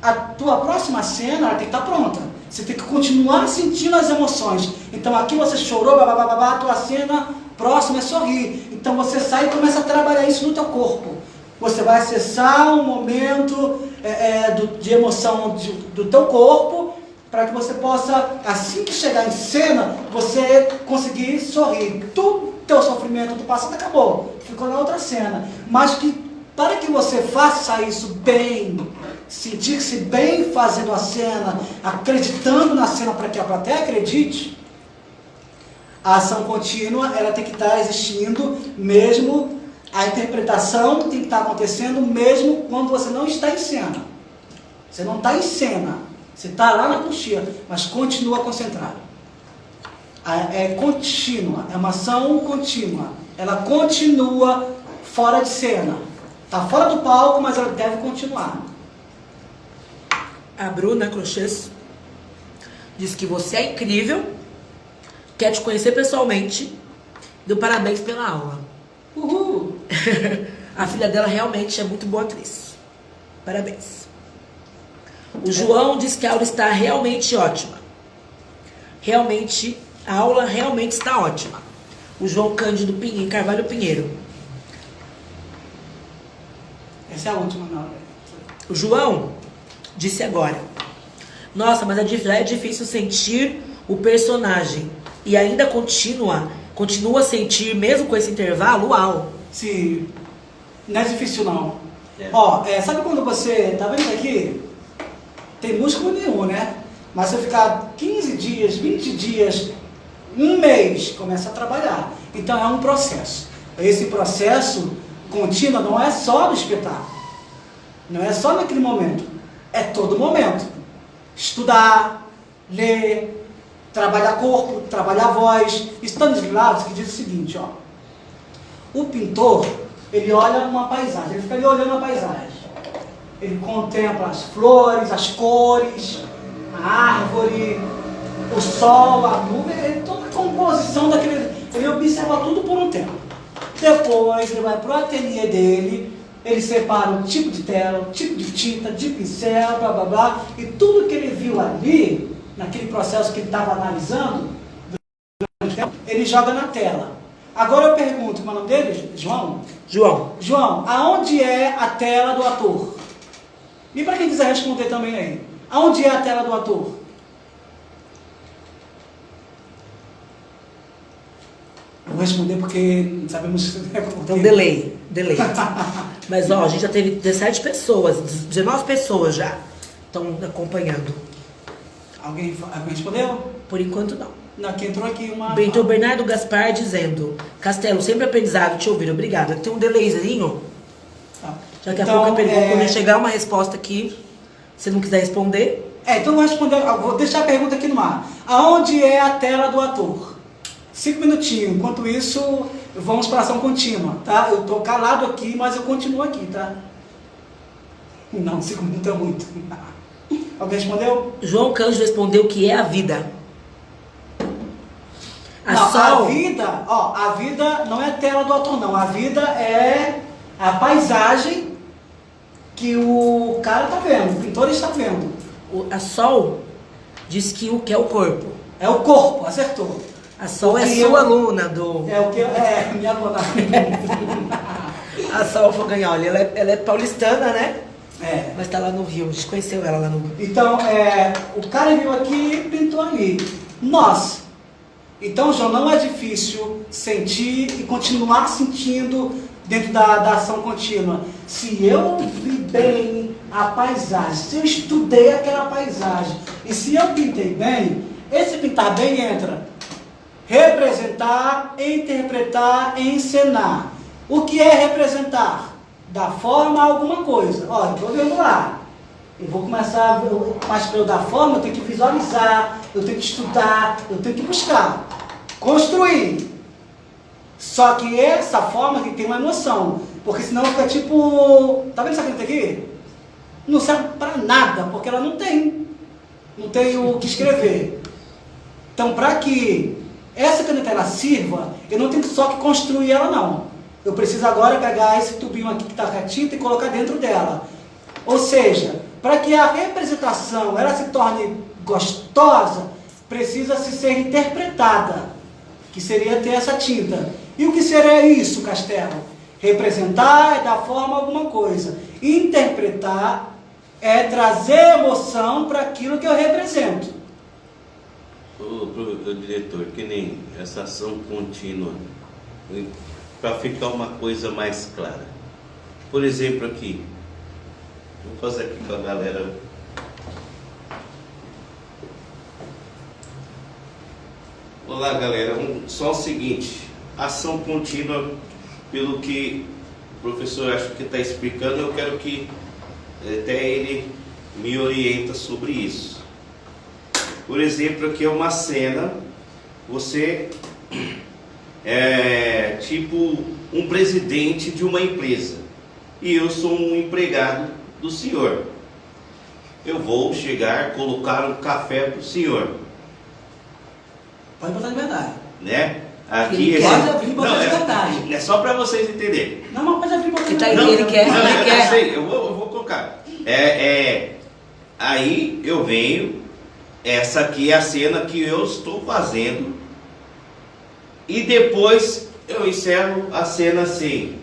a tua próxima cena ela tem que estar pronta. Você tem que continuar sentindo as emoções. Então aqui você chorou, babá, a tua cena próxima é sorrir. Então você sai e começa a trabalhar isso no teu corpo. Você vai acessar um momento de emoção do teu corpo para que você possa, assim que chegar em cena, você conseguir sorrir. Todo o teu sofrimento do passado acabou, ficou na outra cena. Mas que para que você faça isso bem, sentir-se bem fazendo a cena, acreditando na cena para que a plateia acredite, a ação contínua ela tem que estar existindo mesmo, a interpretação tem que estar acontecendo mesmo quando você não está em cena. Você não está em cena, você está lá na coxia, mas continua concentrado. É contínua, é uma ação contínua, ela continua fora de cena. Está fora do palco, mas ela deve continuar. A Bruna Crochês diz que você é incrível, quer te conhecer pessoalmente, deu parabéns pela aula. Uhul! A filha dela realmente é muito boa atriz. Parabéns. O João diz que a aula está realmente ótima. Realmente, a aula realmente está ótima. O João Cândido Carvalho Pinheiro. Essa é a última, não. O João disse agora: nossa, mas é difícil sentir o personagem e ainda continua a sentir mesmo com esse intervalo. Uau! Sim, não é difícil não. Ó, sabe quando você, tá vendo isso aqui? Tem músculo nenhum, né? Mas se eu ficar 15 dias, 20 dias, um mês, começa a trabalhar. Então é um processo. Esse processo contínuo não é só no espetáculo. Não é só naquele momento. É todo momento. Estudar, ler, trabalhar corpo, trabalhar voz. Stanislavski diz o seguinte, ó. O pintor, ele olha uma paisagem, ele fica ali olhando a paisagem. Ele contempla as flores, as cores, a árvore, o sol, a nuvem, toda a composição daquele... Ele observa tudo por um tempo. Depois ele vai para o ateliê dele, ele separa o tipo de tela, o tipo de tinta, de pincel, blá blá blá, e tudo que ele viu ali, naquele processo que ele estava analisando, ele joga na tela. Agora eu pergunto, qual é o nome dele? João? João. João, aonde é a tela do ator? E para quem quiser responder também aí, aonde é a tela do ator? Eu vou responder porque sabemos... Então, delay. Mas, ó, a gente já teve 17 pessoas, 19 pessoas já estão acompanhando. Alguém respondeu? Por enquanto, não. Não, aqui entrou aqui uma... Então, Bernardo Gaspar dizendo: Castelo, sempre aprendizado, te ouvir, obrigada. Tem um delayzinho. Tá. Já que a pouco eu pergunto, quando chegar uma resposta aqui, se não quiser responder. Então vou responder, vou deixar a pergunta aqui no ar. Aonde é a tela do ator? 5 minutinhos. Enquanto isso, vamos para ação contínua, tá? Eu tô calado aqui, mas eu continuo aqui, tá? Não, 5 minutos é muito. Alguém respondeu? João Cândido respondeu que é a vida. A vida, ó, a vida não é a tela do ator, não. A vida é a paisagem que o cara tá vendo, o pintor está vendo. A Sol diz que o que é o corpo. É o corpo, acertou. A Sol é sua aluna do... É o que minha aluna. A Sol Fogagnoli, ela é paulistana, né? É. Mas tá lá no Rio, a gente conheceu ela lá no... Então, o cara viu aqui e pintou ali. Nós. Então, João, não é difícil sentir e continuar sentindo dentro da ação contínua. Se eu vi bem a paisagem, se eu estudei aquela paisagem, e se eu pintei bem, esse pintar bem entra representar, interpretar, encenar. O que é representar? Dar forma a alguma coisa. Olha, eu estou vendo lá. Eu vou começar, mas para eu dar forma, eu tenho que visualizar, eu tenho que estudar, eu tenho que buscar. Construir. Só que essa forma que tem uma emoção. Porque senão fica tipo... Tá vendo essa caneta aqui? Não serve para nada, porque ela não tem. Não tem o que escrever. Então, para que essa caneta ela sirva, eu não tenho só que construir ela, não. Eu preciso agora pegar esse tubinho aqui que está com a tinta e colocar dentro dela. Ou seja, para que a representação ela se torne gostosa, precisa se ser interpretada, que seria ter essa tinta. E o que seria isso, Castelo? Representar é dar forma a alguma coisa. Interpretar é trazer emoção para aquilo que eu represento. Ô, diretor, que nem essa ação contínua, para ficar uma coisa mais clara. Por exemplo aqui, vou fazer aqui com a galera. Olá galera, só o seguinte, ação contínua, pelo que o professor acho que está explicando, eu quero que até ele me orienta sobre isso. Por exemplo, aqui é uma cena, você é tipo um presidente de uma empresa e eu sou um empregado do senhor. Eu vou chegar, colocar um café para o senhor. Pode botar de verdade. Né? Aqui pode abrir e botar de verdade. É só para vocês entenderem. Não, mas pode abrir e botar de Tá verdade. aí, ele quer, Não, ele quer. Eu sei, eu vou colocar. Aí eu venho, essa aqui é a cena que eu estou fazendo, e depois eu encerro a cena assim.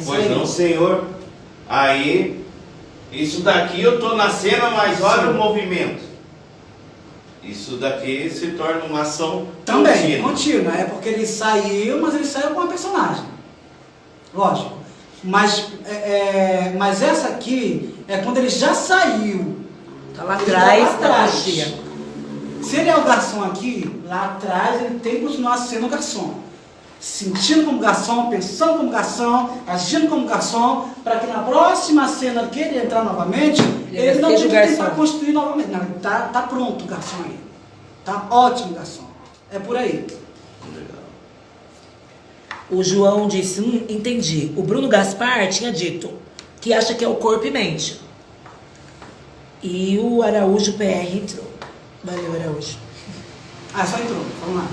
Pois não, senhor. Aí, isso daqui eu estou na cena, mas olha o movimento. Isso daqui se torna uma ação também contínua. É porque ele saiu, mas ele saiu com uma personagem. Lógico. Mas essa aqui é quando ele já saiu. Tá lá atrás, tá lá. Se ele é o garçom aqui, lá atrás ele tem que continuar sendo garçom. Sentindo como garçom, pensando como garçom, agindo como garçom, para que na próxima cena que ele entrar novamente, ele não tenha que tentar construir novamente. Não, tá pronto o garçom aí. Tá ótimo o garçom. É por aí. O João disse, entendi. O Bruno Gaspar tinha dito que acha que é o corpo e mente. E o Araújo PR entrou. Valeu, Araújo. Só entrou. Vamos lá.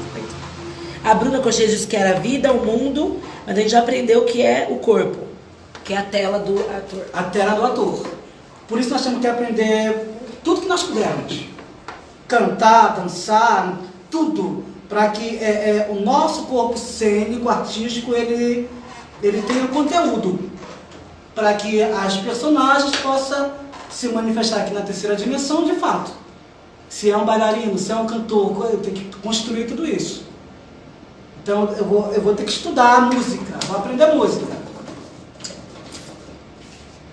A Bruna Cochê disse que era a vida, o mundo, mas a gente já aprendeu que é o corpo, que é a tela do ator. A tela do ator. Por isso nós temos que aprender tudo que nós pudermos. Cantar, dançar, tudo. Para que o nosso corpo cênico, artístico, ele tenha conteúdo. Para que as personagens possam se manifestar aqui na terceira dimensão de fato. Se é um bailarino, se é um cantor, eu tenho que construir tudo isso. Então eu vou ter que estudar a música, vou aprender a música.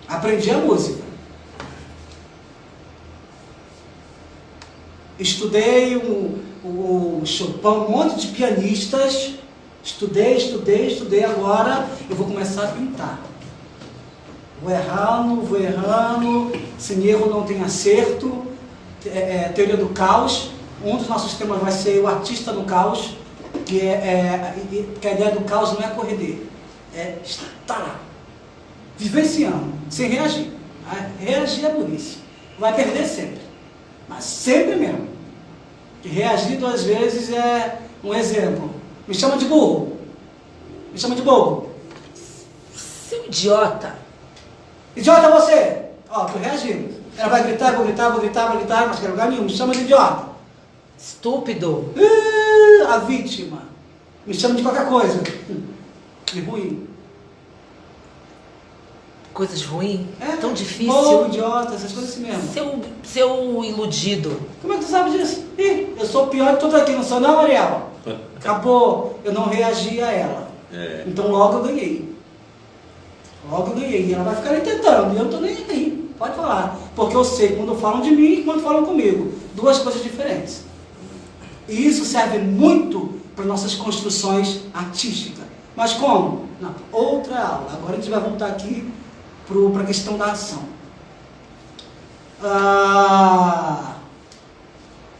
Aprendi a música. Estudei o Chopin, um monte de pianistas. Estudei, agora eu vou começar a pintar. Vou errando, sem erro não tem acerto. Teoria do caos. Um dos nossos temas vai ser o artista no caos. Que a ideia do caos não é correr, é estar lá, vivenciando, sem reagir. Reagir é burrice, vai perder sempre, mas sempre mesmo. Que reagir 2 vezes é um exemplo. Me chama de burro, me chama de bobo. Seu idiota. Idiota você! Tô reagindo. Ela vai gritar, vou gritar, mas quero lugar nenhum. Me chama de idiota. Estúpido. A vítima. Me chama de qualquer coisa. De ruim. Coisas ruins? Tão difícil. Bobo, idiota, essas coisas assim mesmo. Seu iludido. Como é que tu sabe disso? Eu sou o pior de tudo aqui, não sou não, Ariel? Acabou. Eu não reagi a ela. Então logo eu ganhei. E ela vai ficar aí tentando. E eu não tô nem aí. Pode falar. Porque eu sei quando falam de mim e quando falam comigo. 2 coisas diferentes. E isso serve muito para nossas construções artísticas. Mas como? Não, outra aula. Agora a gente vai voltar aqui para a questão da ação.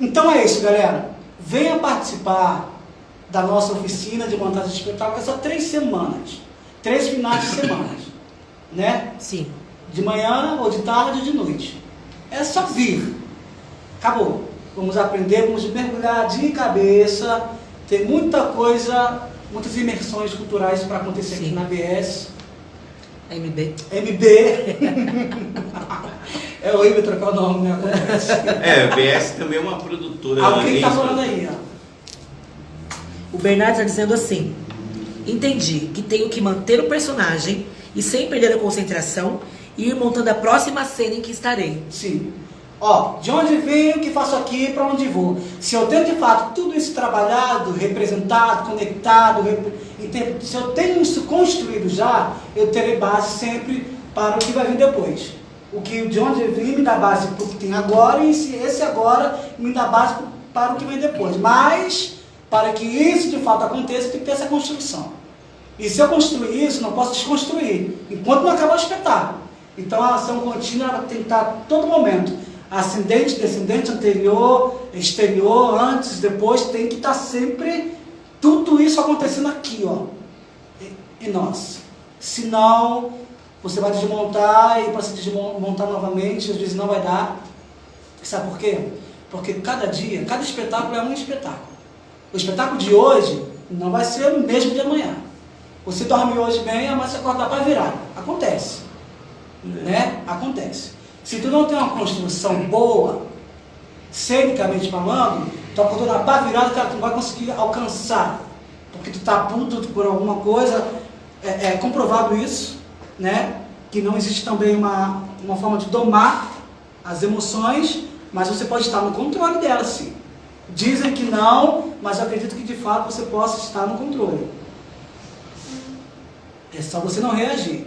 Então é isso, galera. Venha participar da nossa oficina de montagem de espetáculo. É só 3 semanas. 3 finais de semana. Né? Sim. De manhã, ou de tarde, ou de noite. É só vir. Acabou. Vamos aprender, vamos mergulhar de cabeça. Tem muita coisa, muitas imersões culturais para acontecer aqui na BS. MB. É horrível trocar o nome, né? A BS também é uma produtora. Alguém está falando aí, O Bernardo está dizendo assim: entendi que tenho que manter o personagem e sem perder a concentração e ir montando a próxima cena em que estarei. Sim. Ó, de onde vim, o que faço aqui, para onde vou. Se eu tenho de fato tudo isso trabalhado, representado, conectado, se eu tenho isso construído já, eu terei base sempre para o que vai vir depois. O que de onde eu vim me dá base para o que tem agora, e se esse agora me dá base para o que vem depois. Mas, para que isso de fato aconteça, tem que ter essa construção. E se eu construir isso, não posso desconstruir, enquanto não acabar o espetáculo. Então a ação contínua ela tem que estar a todo momento. Ascendente, descendente, anterior, exterior, antes, depois, tem que estar sempre tudo isso acontecendo aqui, ó, em nós. Senão, você vai desmontar e para se desmontar novamente, às vezes não vai dar. Sabe por quê? Porque cada dia, cada espetáculo é um espetáculo. O espetáculo de hoje não vai ser o mesmo de amanhã. Você dorme hoje bem, amanhã você acorda para virar. Acontece. Né? Acontece. Se tu não tem uma construção boa, cenicamente falando, tu acordou na pá virada, cara, tu não vai conseguir alcançar. Porque tu tá puto por alguma coisa. É comprovado isso, né? Que não existe também uma forma de domar as emoções, mas você pode estar no controle delas, sim. Dizem que não, mas eu acredito que de fato você possa estar no controle. É só você não reagir.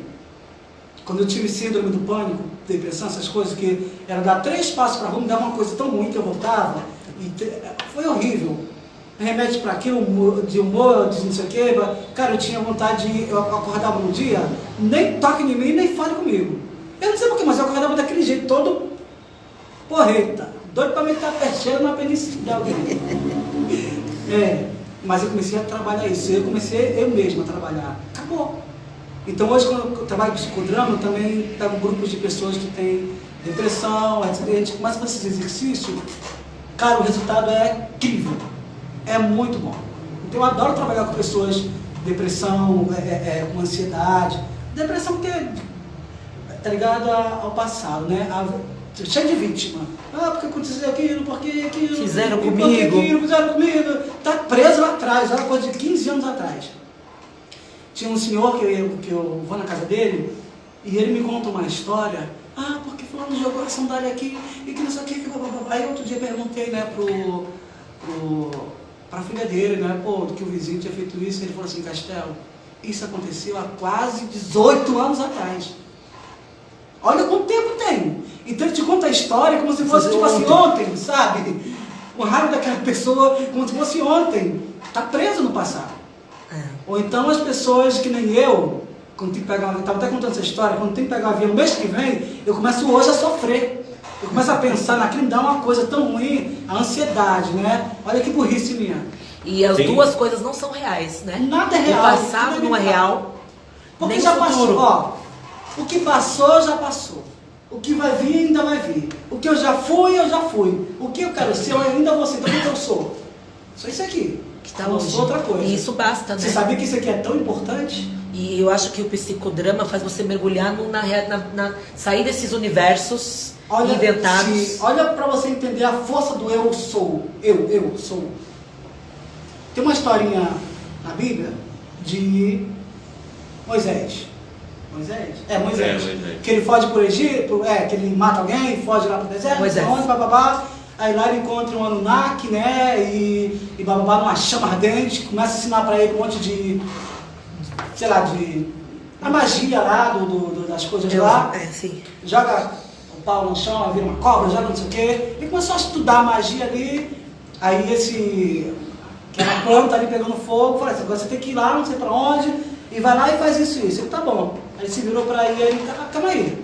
Quando eu tive síndrome do pânico, depressão, essas coisas, que era dar 3 passos para rua, me dar uma coisa tão ruim que eu voltava, foi horrível. Remédio para quê? De humor, de não sei o quê. Cara, eu tinha vontade de... Eu acordava um dia, nem toque em mim, nem fale comigo. Eu não sei porquê, mas eu acordava daquele jeito, todo porreta. Doido para me estar pertinho na penicilina de alguém. Mas eu comecei a trabalhar isso. Eu comecei eu mesmo a trabalhar. Acabou. Então hoje, quando eu trabalho com psicodrama, eu também pego grupos de pessoas que têm depressão, a gente começa com esses exercícios. Cara, o resultado é incrível. É muito bom. Então eu adoro trabalhar com pessoas com depressão, com ansiedade. Depressão porque tá ligado ao passado, né? Cheio de vítima. Porque aconteceu aquilo, porque aquilo. Fizeram comigo. Tá preso lá atrás, era coisa de 15 anos atrás. Tinha um senhor que eu vou na casa dele e ele me conta uma história. Porque fulano jogou a sandália aqui e que não sei o que. Aí outro dia perguntei, né, pra filha dele, né, que o vizinho tinha feito isso. Ele falou assim: Castelo, isso aconteceu há quase 18 anos atrás. Olha quanto tempo tem. Então ele te conta a história como se fosse tipo assim, ontem, sabe? O raio daquela pessoa como se fosse ontem. Está preso no passado. Ou então as pessoas que nem eu, quando tem que pegar, eu estava até contando essa história, quando tem que pegar o avião no mês que vem, eu começo hoje a sofrer. Eu começo a pensar naquilo, me dá uma coisa tão ruim, a ansiedade, né? Olha que burrice minha. E as duas coisas não são reais, né? Nada é real. O passado não é real. Porque nem já o futuro. passou, ó. O que passou, já passou. O que vai vir, ainda vai vir. O que eu já fui, eu já fui. O que eu quero ser, eu ainda vou ser. Então, o que eu sou? Sou isso aqui. Que tá eu não longe. sou outra coisa. E isso basta, né? Você sabia que isso aqui é tão importante? E eu acho que o psicodrama faz você mergulhar sair desses universos inventados. Olha para você entender a força do eu sou. Eu sou. Tem uma historinha na Bíblia de Moisés. Moisés. Que ele foge por Egito, que ele mata alguém, foge lá pro deserto, Moisés. Aí lá ele encontra um Anunnaki, né, e bababá numa chama ardente, começa a ensinar para ele um monte de a magia lá, das coisas lá. Sim. Joga o pau no chão, vira uma cobra, joga não sei o quê. Ele começou a estudar a magia ali, aí que era a planta ali pegando fogo, falei assim, agora você tem que ir lá, não sei para onde, e vai lá e faz isso. Ele, tá bom. Aí ele se virou para ir, calma aí.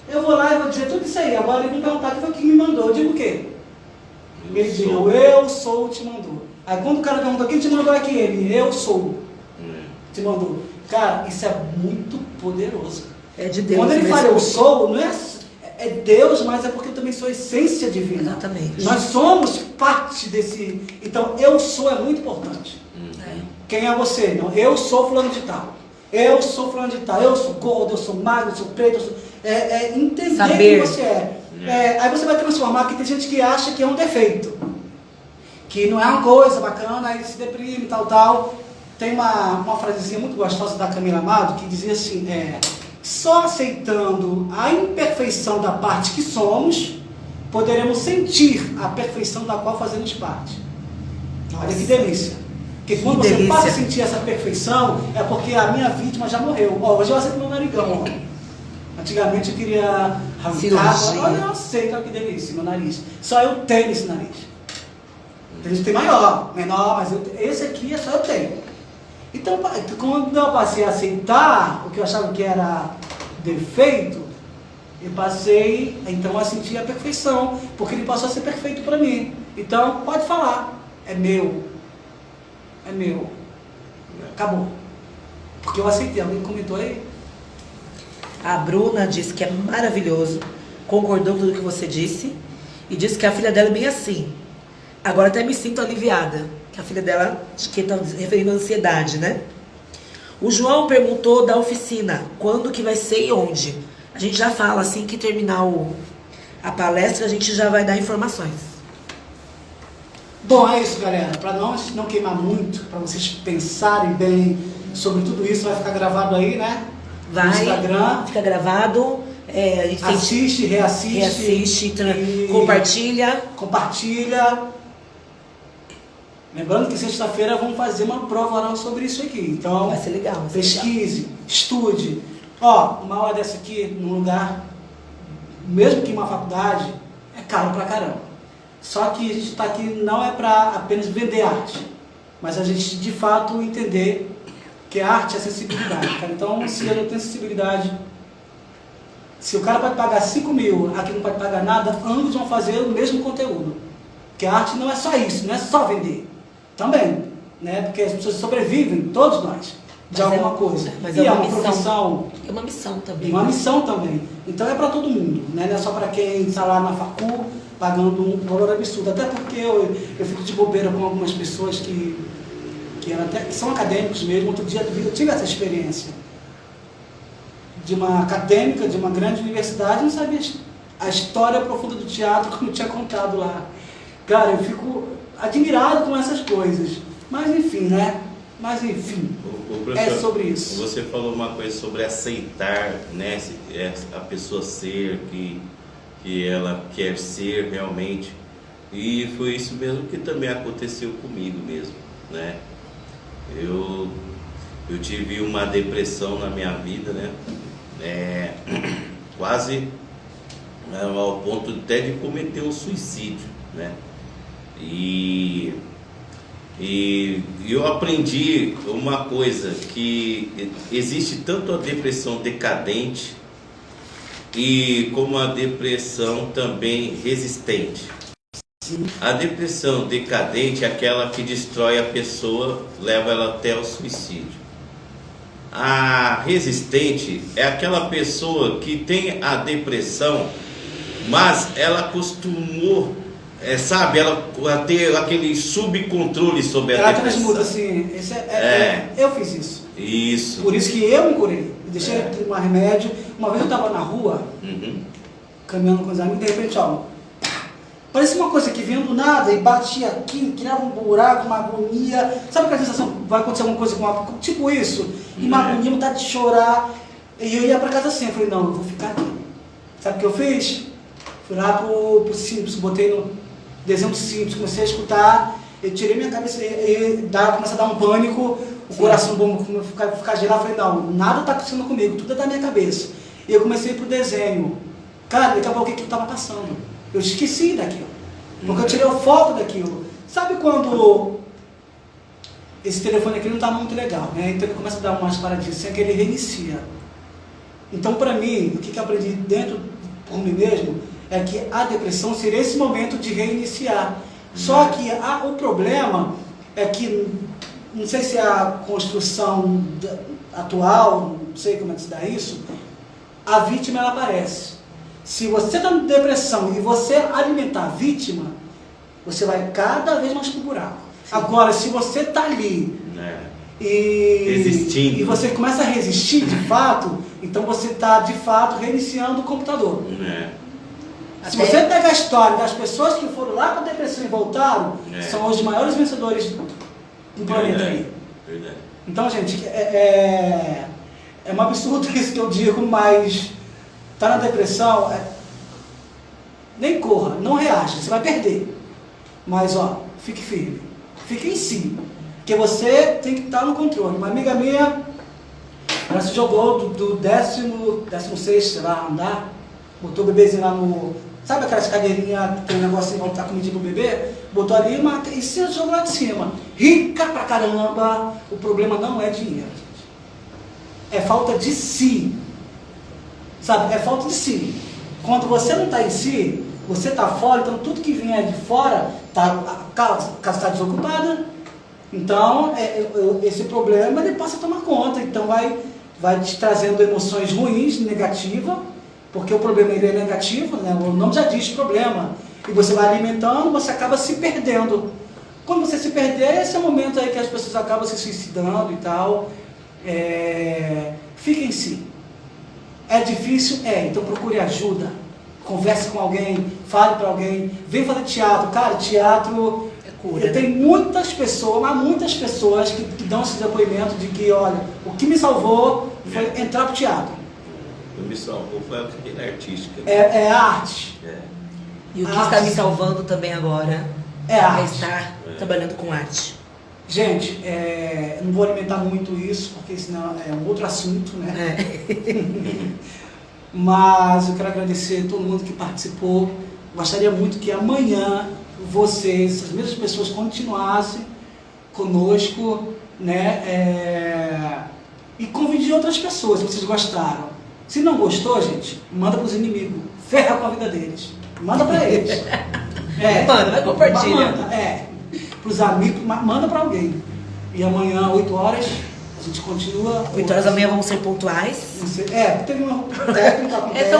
Eu vou lá e vou dizer tudo isso aí. Agora ele me perguntar que foi quem me mandou. Eu digo o quê? Ele diz, eu sou, te mandou. Aí quando o cara perguntou, quem te mandou aqui? Ele, eu sou. Te mandou. Cara, isso é muito poderoso. É de Deus. Quando ele fala eu sou, não é Deus, mas é porque eu também sou essência divina. Exatamente. Nós somos parte desse... Então, eu sou é muito importante. Quem é você? Não, eu sou fulano de tal. Eu sou fulano de tal. Eu sou gordo, eu sou magro, eu sou preto. Eu sou... entender Saber. quem você é. Aí você vai transformar, que tem gente que acha que é um defeito. Que não é uma coisa bacana, aí se deprime, tal. Tem uma frasezinha muito gostosa da Camila Amado, que dizia assim, só aceitando a imperfeição da parte que somos, poderemos sentir a perfeição da qual fazemos parte. Olha que delícia. Porque quando você delícia. passa a sentir essa perfeição, é porque a minha vítima já morreu. Ó, hoje eu aceito meu narigão. Ó. Antigamente eu queria arrancar. Olha, eu aceito, olha que delícia, meu nariz. Só eu tenho esse nariz. Tem gente que tem maior, menor, mas esse aqui é só eu tenho. Então, quando eu passei a aceitar o que eu achava que era defeito, eu passei então a sentir a perfeição, porque ele passou a ser perfeito para mim. Então, pode falar, é meu, é meu, acabou. Porque eu aceitei, alguém comentou aí? A Bruna disse que é maravilhoso, concordou com tudo que você disse, e disse que a filha dela é bem assim. Agora até me sinto aliviada, que a filha dela, acho que está referindo à ansiedade, né? O João perguntou da oficina, quando que vai ser e onde? A gente já fala, assim que terminar a palestra, a gente já vai dar informações. Bom, é isso, galera. Para não queimar muito, para vocês pensarem bem sobre tudo isso, vai ficar gravado aí, né? Vai, no Instagram. Fica gravado. A gente assiste, reassiste, compartilha. Compartilha. Lembrando que sexta-feira vamos fazer uma prova oral sobre isso aqui. Então, vai ser legal. Vai ser pesquise, legal. Estude. Ó, uma aula dessa aqui, num lugar, mesmo que em uma faculdade, é caro pra caramba. Só que a gente está aqui não é para apenas vender arte, mas a gente de fato entender que a arte é sensibilidade, cara. Então, se eu não tenho sensibilidade, se o cara pode pagar 5 mil, aqui não pode pagar nada, ambos vão fazer o mesmo conteúdo. Porque a arte não é só isso, não é só vender. Também, né? Porque as pessoas sobrevivem, todos nós, de alguma coisa. Mas e é uma profissão. É uma missão também. E uma missão também. Então é para todo mundo, né? Não é só para quem está lá na facu pagando um valor absurdo. Até porque eu fico de bobeira com algumas pessoas que são acadêmicos mesmo. Outro dia eu tive essa experiência de uma acadêmica de uma grande universidade, não sabia a história profunda do teatro como eu tinha contado lá. Cara, eu fico admirado com essas coisas. Mas enfim, né? É sobre isso. Você falou uma coisa sobre aceitar, né? A pessoa ser que ela quer ser realmente. E foi isso mesmo que também aconteceu comigo mesmo, né? Eu tive uma depressão na minha vida, né? Quase ao ponto até de cometer um suicídio, né? E eu aprendi uma coisa, que existe tanto a depressão decadente e como a depressão também resistente. A depressão decadente é aquela que destrói a pessoa, leva ela até o suicídio. A resistente é aquela pessoa que tem a depressão, mas ela acostumou, ela ter aquele subcontrole sobre a depressão. Ela transmuta assim, eu fiz isso. Isso. Por isso que eu me curei. Eu deixei de tomar remédio. Uma vez eu estava na rua, caminhando com os amigos, de repente, ó, parecia uma coisa que vinha do nada e batia aqui, criava um buraco, uma agonia. Sabe aquela sensação, vai acontecer alguma coisa tipo isso? E uma agonia, vontade de chorar. E eu ia para casa assim, eu falei, não, eu vou ficar aqui. Sabe o que eu fiz? Fui lá pro Simples, botei no desenho do Simples, comecei a escutar, eu tirei minha cabeça e começa a dar um pânico, o coração bom, ficar gelado. Eu falei, não, nada está acontecendo comigo, tudo é da minha cabeça. E eu comecei pro desenho. Cara, daqui a pouco o que estava passando? Eu esqueci daquilo, porque eu tirei o foco daquilo. Sabe quando esse telefone aqui não está muito legal, né? Então ele começa a dar umas paradinhas assim, que ele reinicia. Então, para mim, o que eu aprendi dentro por mim mesmo é que a depressão seria esse momento de reiniciar. Só que o problema é que, não sei se é a construção atual, não sei como é que se dá isso, a vítima ela aparece. Se você está em depressão e você alimentar a vítima, você vai cada vez mais pro buraco. Sim. Agora, se você está ali resistindo, e você começa a resistir de fato, então você está de fato reiniciando o computador. Se você pega a história das pessoas que foram lá com a depressão e voltaram, são os maiores vencedores do planeta aí. Verdade. Então, gente, é um absurdo isso que eu digo, mas tá na depressão, nem corra, não reaja, você vai perder. Mas, ó, fique firme, fique em si, porque você tem que estar no controle. Uma amiga minha, ela se jogou do 16º, sei lá, andar, botou o bebezinho lá no... Sabe aquelas cadeirinhas, tem um negócio de botar comidinha pro bebê? Botou ali e se jogou lá de cima. Rica pra caramba, o problema não é dinheiro, gente. É falta de si. Sabe, é falta de si. Quando você não está em si, você está fora, então tudo que vier de fora, a casa está desocupada, então esse problema ele passa a tomar conta, então vai te trazendo emoções ruins, negativas, porque o problema ele é negativo, né? O nome já diz problema, e você vai alimentando, você acaba se perdendo. Quando você se perder, esse é o momento aí que as pessoas acabam se suicidando e tal. Fique em si. É difícil? Então procure ajuda. Converse com alguém, fale para alguém, vem fazer teatro. Cara, teatro... É cura, tem muitas pessoas que dão esse depoimento de que, olha, o que me salvou foi entrar pro teatro. O que me salvou foi a carreira artística. É arte. E o que está me salvando também agora é arte. Estar trabalhando com arte. Gente, não vou alimentar muito isso, porque senão é um outro assunto, né? Mas eu quero agradecer a todo mundo que participou. Gostaria muito que amanhã vocês, as mesmas pessoas, continuassem conosco, né? E convide outras pessoas, se vocês gostaram. Se não gostou, gente, manda para os inimigos. Ferra com a vida deles. Manda para eles. Manda, vai compartilhar. Para os amigos, manda para alguém. E amanhã, 8 horas, a gente continua. 8 horas da manhã vamos ser pontuais. Teve uma técnica, acontece.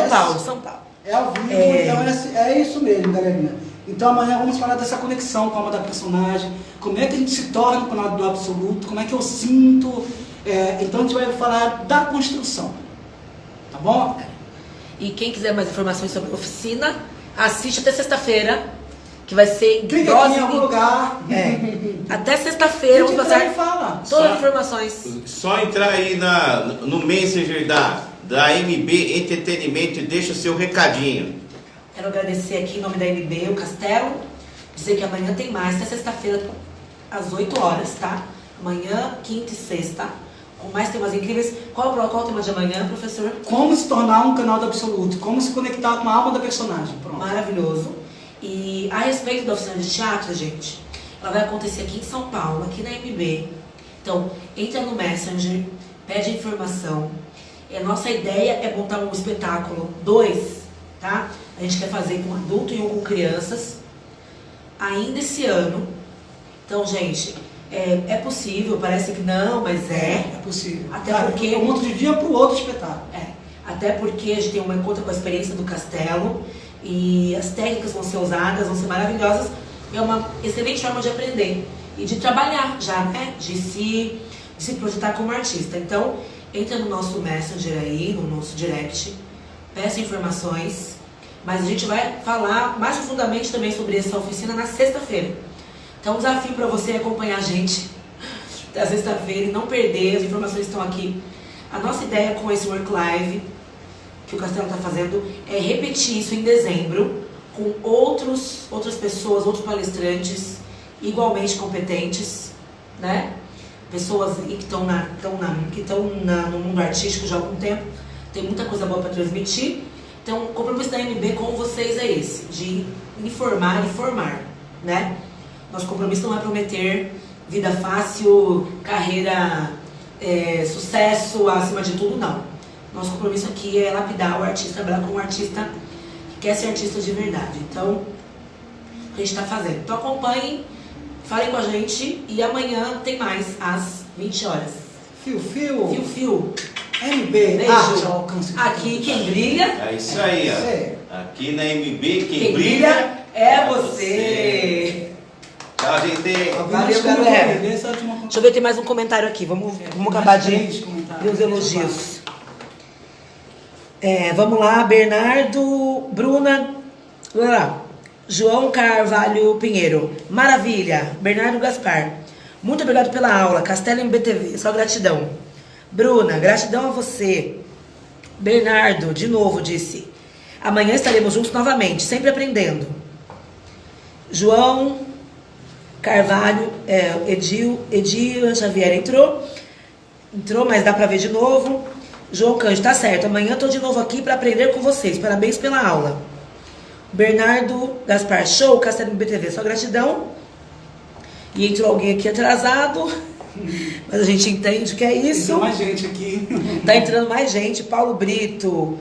São Paulo. É ao vivo, então é isso mesmo, galerinha. Então amanhã vamos falar dessa conexão com a alma da personagem, como é que a gente se torna com o lado do absoluto, como é que eu sinto. Então a gente vai falar da construção. Tá bom? E quem quiser mais informações sobre a oficina, assiste até sexta-feira, que vai ser clica aqui em algum lugar. Até sexta-feira vamos passar todas as informações. Só entrar aí no Messenger da MB Entretenimento e deixa o seu recadinho. Quero agradecer aqui em nome da MB, o Castelo, dizer que amanhã tem mais, até sexta-feira, às 8 horas, tá? Amanhã, quinta e sexta, com mais temas incríveis. Qual o tema de amanhã, professor? Como se tornar um canal do absoluto, como se conectar com a alma da personagem. Pronto. Maravilhoso. E a respeito da oficina de teatro, gente, ela vai acontecer aqui em São Paulo, aqui na MB. Então, entra no Messenger, pede informação. A nossa ideia é montar um espetáculo, 2, tá? A gente quer fazer com adulto e um com crianças, ainda esse ano. Então, gente, é possível, parece que não, mas é possível. Até porque um outro dia para o outro espetáculo. Até porque a gente tem uma conta com a experiência do Castelo e as técnicas vão ser usadas, vão ser maravilhosas. É uma excelente forma de aprender e de trabalhar já, né? De se projetar como artista. Então, entra no nosso Messenger aí, no nosso direct, peça informações, mas a gente vai falar mais profundamente também sobre essa oficina na sexta-feira. Então, o desafio para você é acompanhar a gente da sexta-feira e não perder, as informações estão aqui. A nossa ideia com esse Work Live que o Castelo está fazendo é repetir isso em dezembro com outras pessoas, outros palestrantes igualmente competentes, né? Pessoas que estão no mundo artístico já há algum tempo, tem muita coisa boa para transmitir. Então, o compromisso da MB com vocês é esse, de informar e formar, né? Nosso compromisso não é prometer vida fácil, carreira, sucesso acima de tudo, não. Nosso compromisso aqui é lapidar o artista, trabalhar com um artista que quer ser artista de verdade. Então, o que a gente está fazendo? Então, acompanhem, falem com a gente e amanhã tem mais às 20 horas. Fio. MB, beijo. Aqui quem brilha. É isso aí, ó. Aqui na MB quem brilha é você. Tchau, gente. Valeu, galera. Deixa eu ver, tem mais um comentário aqui. Vamos acabar de ver os elogios. Vamos lá, Bernardo, Bruna, João Carvalho Pinheiro. Maravilha. Bernardo Gaspar. Muito obrigado pela aula. Castelo MBTV, só gratidão. Bruna, gratidão a você. Bernardo, de novo, disse: Amanhã estaremos juntos novamente, sempre aprendendo. João Carvalho, Edil Xavier entrou, mas dá pra ver de novo. João Cândido, tá certo, amanhã tô de novo aqui para aprender com vocês, parabéns pela aula. Bernardo Gaspar, show, Castelo BTV, só gratidão. E entrou alguém aqui atrasado, mas a gente entende que é isso. Entrou mais gente aqui. Tá entrando mais gente, Paulo Brito,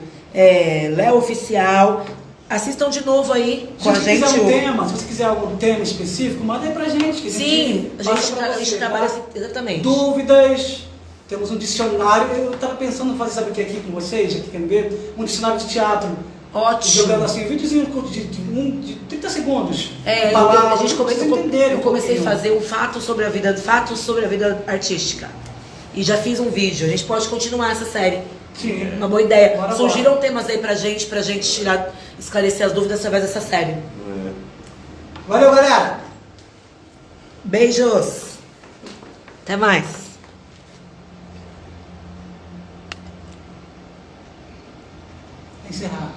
Léo Oficial. Assistam de novo aí com a gente. Se você quiser algum tema específico, manda aí pra gente. Que Sim, a gente trabalha tá? exatamente. Dúvidas, temos um dicionário. Eu estava pensando em fazer, sabe o que aqui com vocês, aqui quer ver? Um dicionário de teatro. Ótimo. Jogando assim, um videozinho de 30 segundos. Eu comecei a fazer fatos sobre a vida artística. E já fiz um vídeo. A gente pode continuar essa série. Sim. Uma boa ideia. Bora. Surgiram temas aí pra gente esclarecer as dúvidas através dessa série. Valeu, galera! Beijos. Até mais. Encerrar.